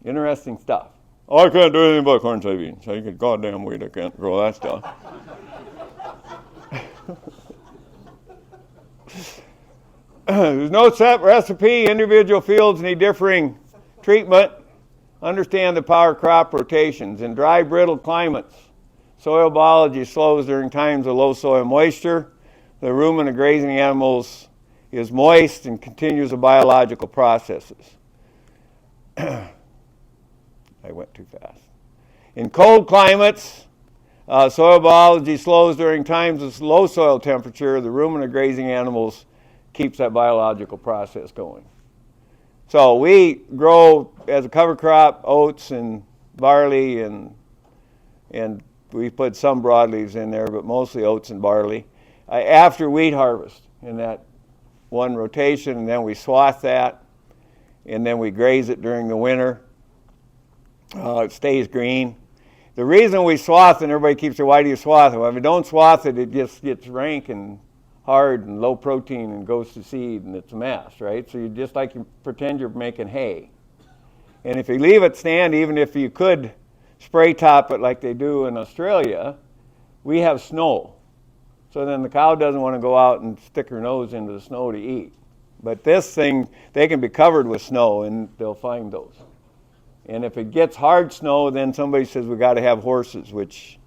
Interesting stuff. Oh, I can't do anything about corn soybeans. I get goddamn wheat, I can't grow that stuff. There's no set recipe. Individual fields need differing treatment. Understand the power crop rotations. In dry, brittle climates, soil biology slows during times of low soil moisture. The rumen of grazing animals is moist and continues the biological processes. I went too fast. In cold climates, soil biology slows during times of low soil temperature. The rumen of grazing animals keeps that biological process going. So we grow as a cover crop oats and barley, and we put some broadleaves in there, but mostly oats and barley. After wheat harvest in that one rotation, and then we swath that, and then we graze it during the winter. It stays green. The reason we swath, and everybody keeps saying, why do you swath it? Well, if you don't swath it, it just gets rank and hard and low protein and goes to seed, and it's a mess, right? So you just like you pretend you're making hay. And if you leave it stand, even if you could spray top it like they do in Australia, we have snow. So then the cow doesn't want to go out and stick her nose into the snow to eat. But this thing, they can be covered with snow, and they'll find those. And if it gets hard snow, then somebody says we got to have horses, which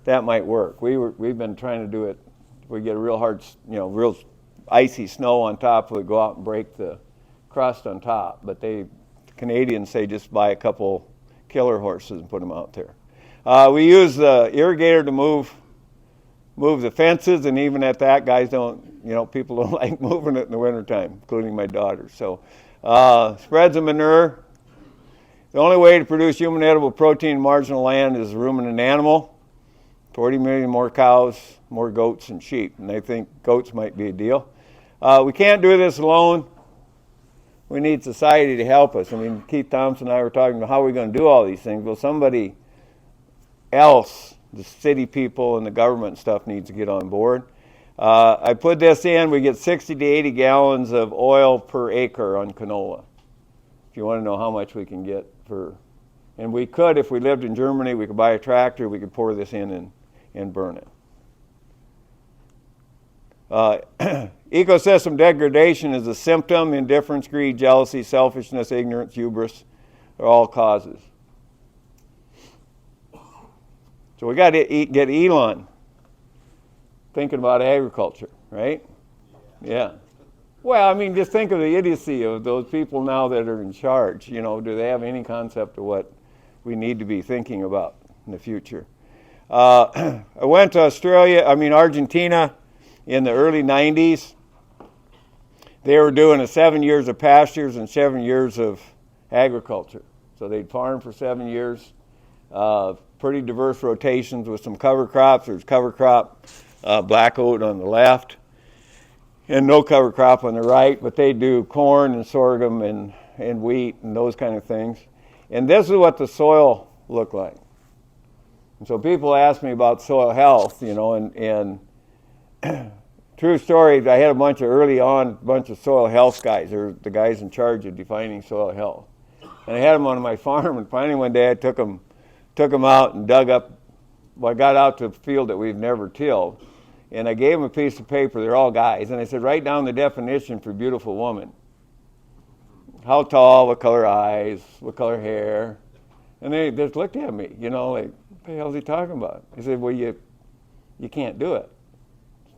that might work. We've been trying to do it. We get a real hard, real icy snow on top, we go out and break the crust on top. But the Canadians say just buy a couple killer horses and put them out there. We use the irrigator to move the fences, and even at that, guys people don't like moving it in the wintertime, including my daughter. So spreads of manure. The only way to produce human edible protein in marginal land is a ruminant animal. 40 million more cows, more goats and sheep, and they think goats might be a deal. We can't do this alone. We need society to help us. I mean, Keith Thompson and I were talking about how we're going to do all these things. Well, somebody else, the city people and the government stuff, needs to get on board. I put this in. We get 60 to 80 gallons of oil per acre on canola. If you want to know how much we can get and we could, if we lived in Germany, we could buy a tractor, we could pour this in and burn it. Ecosystem degradation is a symptom. Indifference, greed, jealousy, selfishness, ignorance, hubris are all causes. So we got to get Elon thinking about agriculture, right? Yeah. Well, I mean, just think of the idiocy of those people now that are in charge. Do they have any concept of what we need to be thinking about in the future? I went to Argentina in the early 90s. They were doing 7 years of pastures and 7 years of agriculture. So they'd farm for 7 years, pretty diverse rotations with some cover crops. There's cover crop, black oat on the left, and no cover crop on the right, but they do corn and sorghum and wheat and those kind of things. And this is what the soil looked like. And so people ask me about soil health, and True story. I had a bunch of soil health guys. They're the guys in charge of defining soil health. And I had them on my farm, and finally one day I took them out and dug up. Well, I got out to a field that we've never tilled, and I gave them a piece of paper. They're all guys, and I said, write down the definition for beautiful woman. How tall, what color eyes, what color hair. And they just looked at me, like, what the hell is he talking about? I said, well, you can't do it.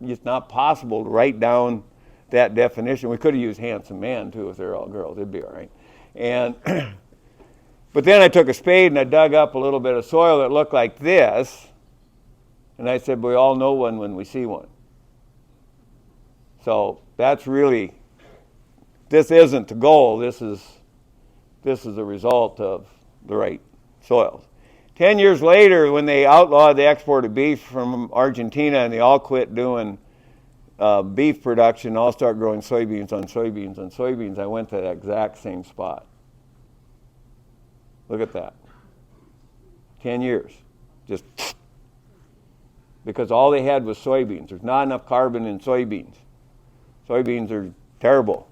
It's not possible to write down that definition. We could have used handsome man, too, if they're all girls. It'd be all right. And but then I took a spade and I dug up a little bit of soil that looked like this. And I said, we all know one when we see one. So that's really, this isn't the goal. This is a result of the right soils. 10 years later, when they outlawed the export of beef from Argentina and they all quit doing beef production, all start growing soybeans on soybeans on soybeans, I went to that exact same spot. Look at that. 10 years. Just because all they had was soybeans. There's not enough carbon in soybeans. Soybeans are terrible.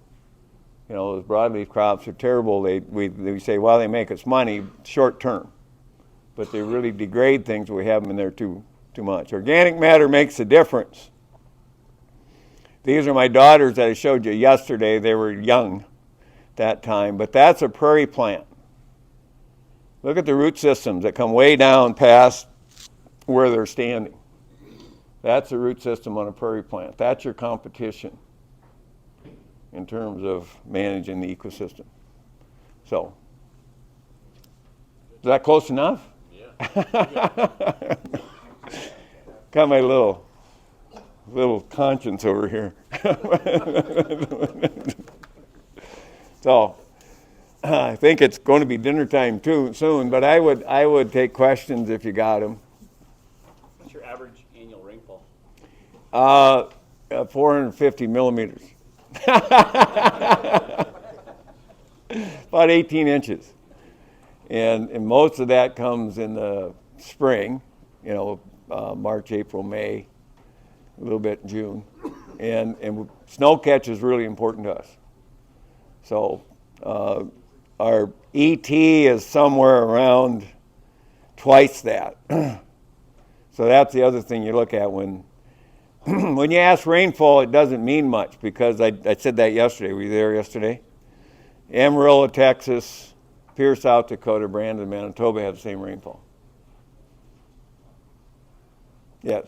Those broadleaf crops are terrible. We say, well, they make us money short term. But they really degrade things. We have them in there too much. Organic matter makes a difference. These are my daughters that I showed you yesterday. They were young that time, but that's a prairie plant. Look at the root systems that come way down past where they're standing. That's a root system on a prairie plant. That's your competition in terms of managing the ecosystem. So, is that close enough? Got my little conscience over here. So I think it's going to be dinner time too soon, but I would take questions if you got them. What's your average annual rainfall? 450 millimeters. About 18 inches. And most of that comes in the spring, March, April, May, a little bit in June. And snow catch is really important to us. So our ET is somewhere around twice that. So that's the other thing you look at when when you ask rainfall, it doesn't mean much because I said that yesterday. Were you there yesterday? Amarillo, Texas, Pierce, South Dakota, Brandon, Manitoba have the same rainfall. Yes.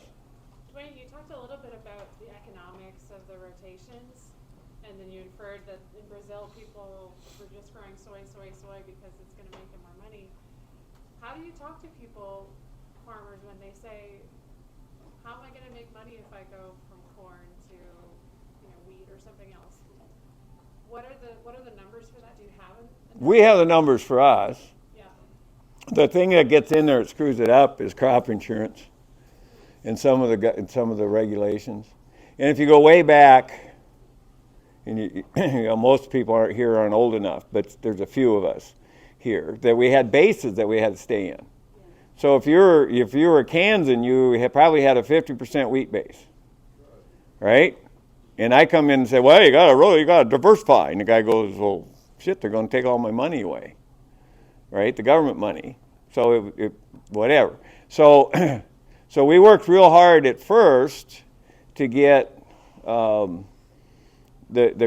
Dwayne, you talked a little bit about the economics of the rotations, and then you inferred that in Brazil people were just growing soy because it's going to make them more money. How do you talk to people, farmers, when they say, how am I going to make money if I go from corn to wheat or something else? What are the numbers for that? Do you have them? We have the numbers for us. Yeah. The thing that gets in there that screws it up is crop insurance and some of the regulations. And if you go way back, and most people aren't old enough, but there's a few of us here that we had bases that we had to stay in. So if you were a Kansan, you probably had a 50% wheat base, right? And I come in and say, well, you got to diversify. And the guy goes, well, shit, they're going to take all my money away, right? The government money. So whatever. So so we worked real hard at first to get the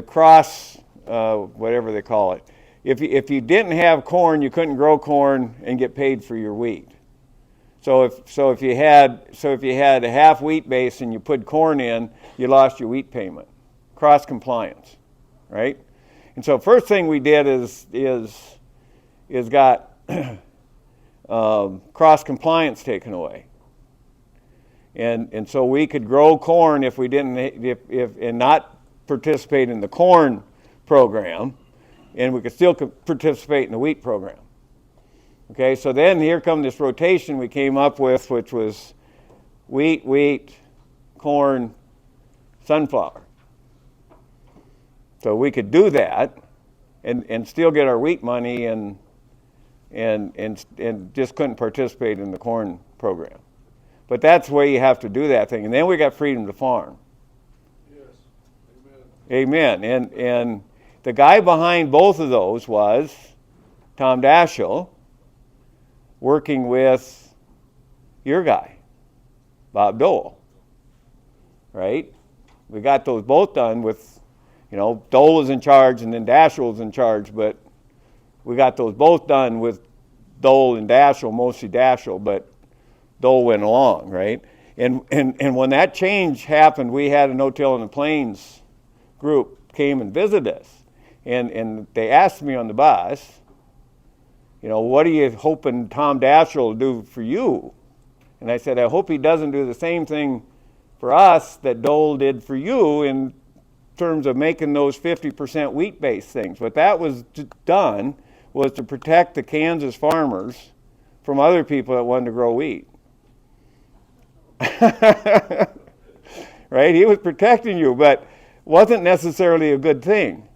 cross, whatever they call it. If you didn't have corn, you couldn't grow corn and get paid for your wheat. So if you had a half wheat base and you put corn in, you lost your wheat payment. Cross compliance, right? And so first thing we did is got cross compliance taken away. And so we could grow corn if we didn't and not participate in the corn program, and we could still participate in the wheat program. Okay, so then here come this rotation we came up with, which was wheat, corn, sunflower. So we could do that and still get our wheat money and just couldn't participate in the corn program. But that's the way you have to do that thing. And then we got freedom to farm. Amen. And the guy behind both of those was Tom Daschle, working with your guy, Bob Dole. Right? We got those both done with, Dole was in charge and then Daschle was in charge, but we got those both done with Dole and Daschle, mostly Daschle, but Dole went along, right? And when that change happened, we had a No-Till in the Plains group came and visited us. And they asked me on the bus, what are you hoping Tom Daschle will do for you? And I said, I hope he doesn't do the same thing for us that Dole did for you in terms of making those 50% wheat-based things. What that was done was to protect the Kansas farmers from other people that wanted to grow wheat. Right? He was protecting you, but wasn't necessarily a good thing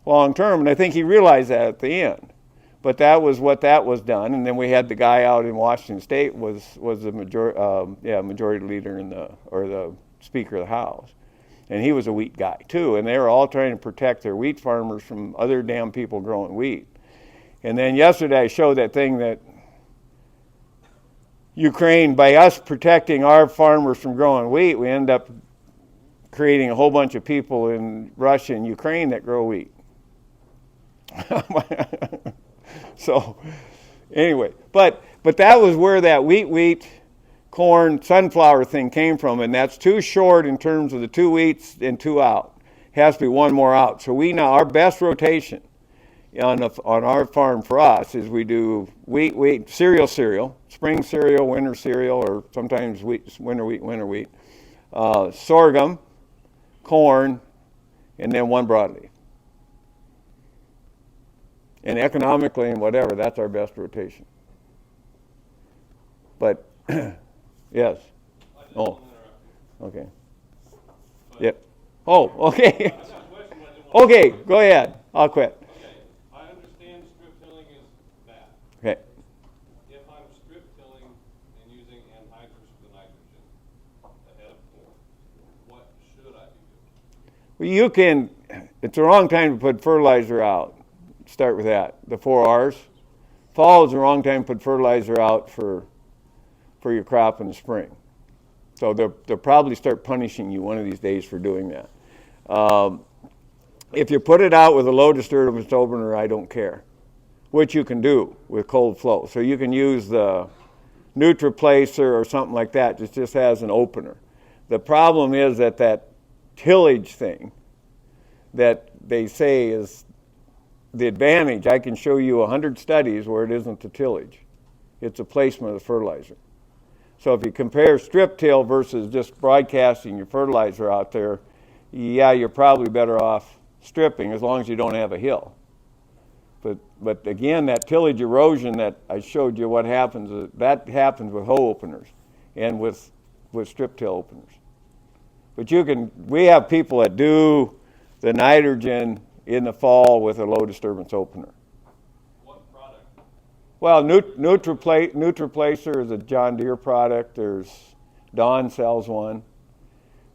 long term, and I think he realized that at the end. But that was what that was done, and then we had the guy out in Washington State was the majority leader or the Speaker of the House, and he was a wheat guy too, and they were all trying to protect their wheat farmers from other damn people growing wheat. And then yesterday I showed that thing that Ukraine, by us protecting our farmers from growing wheat, we end up creating a whole bunch of people in Russia and Ukraine that grow wheat. So, anyway, but that was where that wheat, corn, sunflower thing came from, and that's too short in terms of the 2 wheats and 2 out. It has to be 1 more out. So we now, our best rotation on our farm for us is we do wheat, cereal, spring cereal, winter cereal, or sometimes winter wheat, sorghum, corn, and then 1 broadleaf. And economically and whatever, that's our best rotation. But, yes. Oh, okay. Yep. Oh, okay. Okay, go ahead. I'll quit. Okay, I understand strip tilling is bad. Okay. If I'm strip tilling and using anhydrous for the nitrogen ahead of corn, what should I be doing? Well, it's the wrong time to put fertilizer out. Start with that. The 4 R's. Fall is the wrong time to put fertilizer out for your crop in the spring. So they'll probably start punishing you one of these days for doing that. If you put it out with a low disturbance opener, I don't care, which you can do with cold flow. So you can use the Nutriplacer or something like that. It just has an opener. The problem is that tillage thing that they say is the advantage. I can show you 100 studies where it isn't the tillage. It's a placement of the fertilizer. So if you compare strip till versus just broadcasting your fertilizer out there, yeah, you're probably better off stripping as long as you don't have a hill. But again, that tillage erosion that I showed you what happens, that happens with hoe openers and with strip till openers. But we have people that do the nitrogen in the fall with a low disturbance opener. What product? Well, Nutriplacer is a John Deere product. There's Dawn sells one.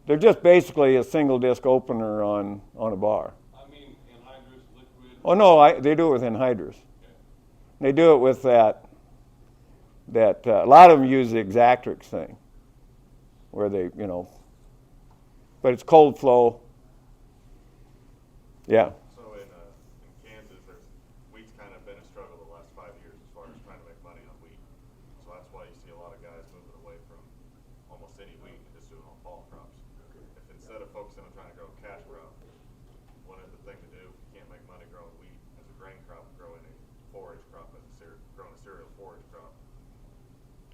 They're just basically a single disc opener on a bar. I mean anhydrous liquid. Oh no, they do it with anhydrous. Okay. They do it with that a lot of them use the Exactrix thing, where they but it's cold flow. Yeah. So in Kansas, wheat's kind of been a struggle the last 5 years as far as trying to make money on wheat. So that's why you see a lot of guys moving away from almost any wheat and just doing all fall crops. If instead of focusing on trying to grow a cash crop, what is the thing to do if you can't make money growing wheat as a grain crop, growing a forage crop growing a cereal forage crop?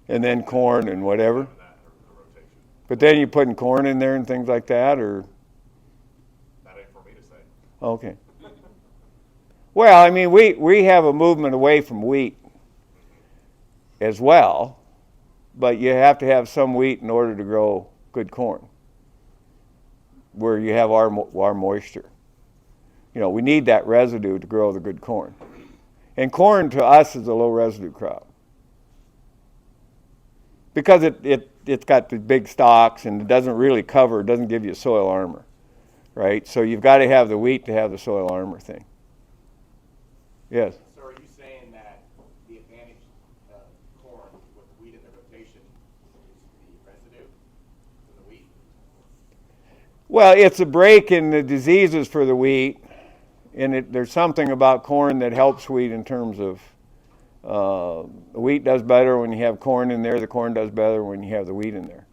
And then corn and whatever. And that or the rotation. But then you putting corn in there and things like that, or That ain't for me to say. okay. Well, I mean, we have a movement away from wheat as well, but you have to have some wheat in order to grow good corn, where you have our moisture. We need that residue to grow the good corn. And corn to us is a low residue crop because it's got the big stalks and it doesn't really cover, it doesn't give you soil armor. right? So you've got to have the wheat to have the soil armor thing. Yes. So are you saying that the advantage of corn with wheat in the rotation is the residue from the wheat? Well, it's a break in the diseases for the wheat, and there's something about corn that helps wheat in terms of the wheat does better when you have corn in there. The corn does better when you have the wheat in there.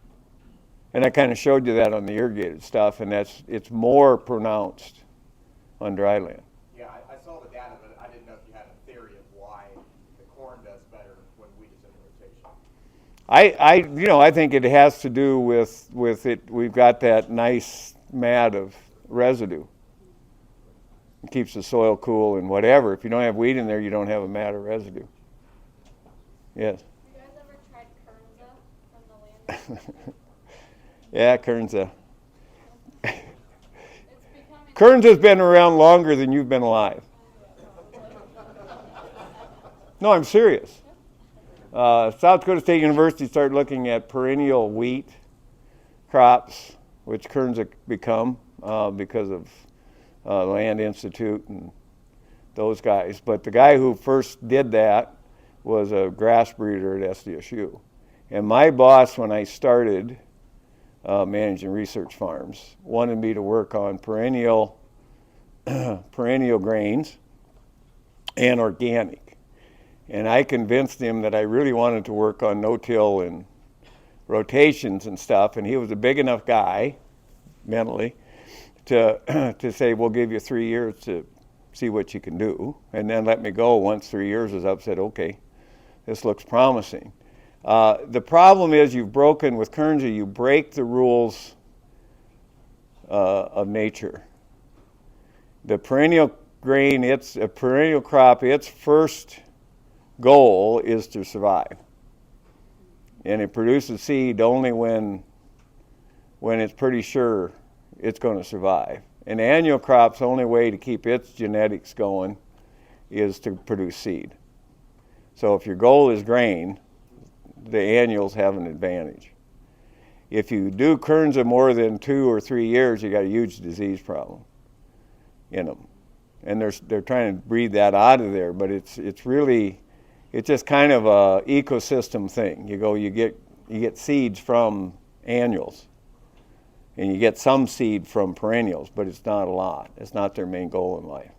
And I kind of showed you that on the irrigated stuff, and it's more pronounced on dry land. Yeah, I saw the data, but I didn't know if you had a theory of why the corn does better when wheat is in the rotation. I think it has to do with it. We've got that nice mat of residue. It keeps the soil cool and whatever. If you don't have wheat in there, you don't have a mat of residue. Yes. Have you guys ever tried Kernza from the land? Yeah, Kernza. It's becoming. Kernza's been around longer than you've been alive. No, I'm serious. South Dakota State University started looking at perennial wheat crops, which Kernza become because of Land Institute and those guys. But the guy who first did that was a grass breeder at SDSU. And my boss, when I started managing research farms, wanted me to work on perennial grains and organic. And I convinced him that I really wanted to work on no-till and rotations and stuff, and he was a big enough guy, mentally, to say, we'll give you 3 years to see what you can do, and then let me go once 3 years is up, said, okay, this looks promising. The problem is you've broken, with Kernza, you break the rules of nature. The perennial grain, it's a perennial crop, its first goal is to survive. And it produces seed only when it's pretty sure it's going to survive. An annual crop's only way to keep its genetics going is to produce seed. So if your goal is grain, the annuals have an advantage. If you do Kernza more than 2 or 3 years, you got a huge disease problem in them. And they're trying to breed that out of there, but it's just kind of a ecosystem thing. You get seeds from annuals, and you get some seed from perennials, but it's not a lot. It's not their main goal in life.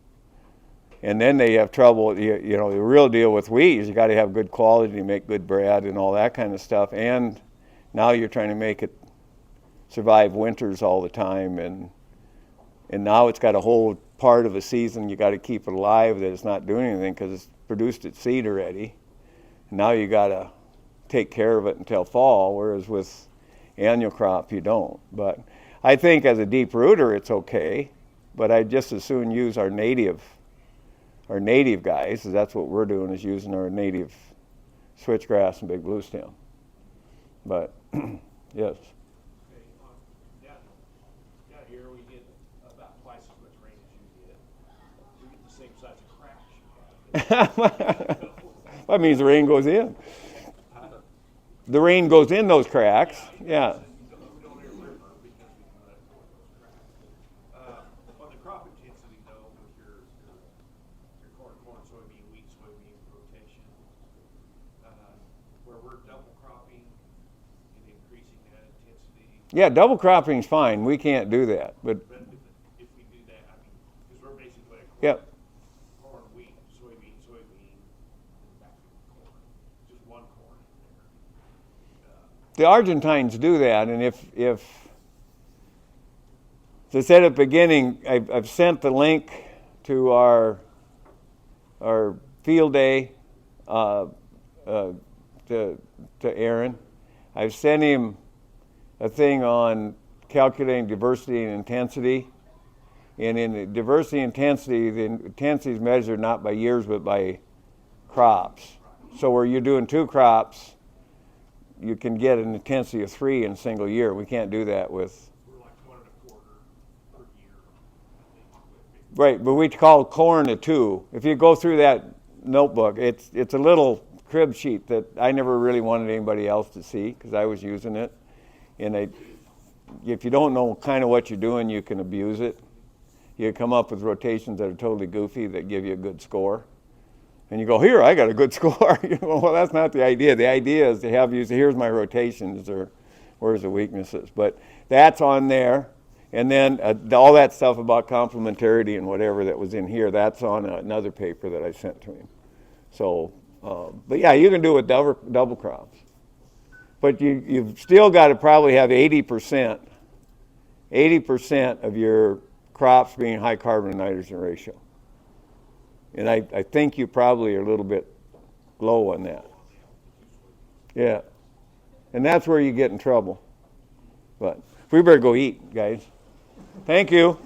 And then they have trouble. The real deal with wheat is you got to have good quality to make good bread and all that kind of stuff. And now you're trying to make it survive winters all the time, and now it's got a whole part of a season you got to keep it alive that it's not doing anything because it's produced its seed already. And now you got to take care of it until fall, whereas with annual crop you don't. But I think as a deep rooter it's okay, but I'd just as soon use our native guys, because that's what we're doing, is using our native switchgrass and big blue stem. But yes. Down here we get about twice as much rain as you get. We get the same size of cracks you have. That means the rain goes in. The rain goes in those cracks. Yeah. We don't hear river because we can let it go in those cracks. On the crop intensity though, with your corn, soybean, wheat, soybean rotation, where we're double cropping and increasing that intensity. Yeah, double cropping's fine. We can't do that. But if we do that, because we're basically like yep. corn, wheat, soybean, and back to corn. Just one corn in there. The Argentines do that, and if as I said at the beginning, I've sent the link to our field day to Aaron. I've sent him a thing on calculating diversity and intensity. And in the diversity intensity, the intensity is measured not by years but by crops. So where you're doing 2 crops, you can get an intensity of 3 in a single year. We can't do that with. We're like 1.25 per year. Right, but we call corn a 2. If you go through that notebook, it's a little crib sheet that I never really wanted anybody else to see because I was using it, and if you don't know kind of what you're doing, you can abuse it. You come up with rotations that are totally goofy that give you a good score. And you go, here, I got a good score. Well, that's not the idea. The idea is to have you say, here's my rotations, or where's the weaknesses. But that's on there. And then all that stuff about complementarity and whatever that was in here, that's on another paper that I sent to him. So, but yeah, you can do it with double crops. But you've still got to probably have 80% of your crops being high carbon to nitrogen ratio. And I think you probably are a little bit low on that. Yeah. And that's where you get in trouble. But we better go eat, guys. Thank you.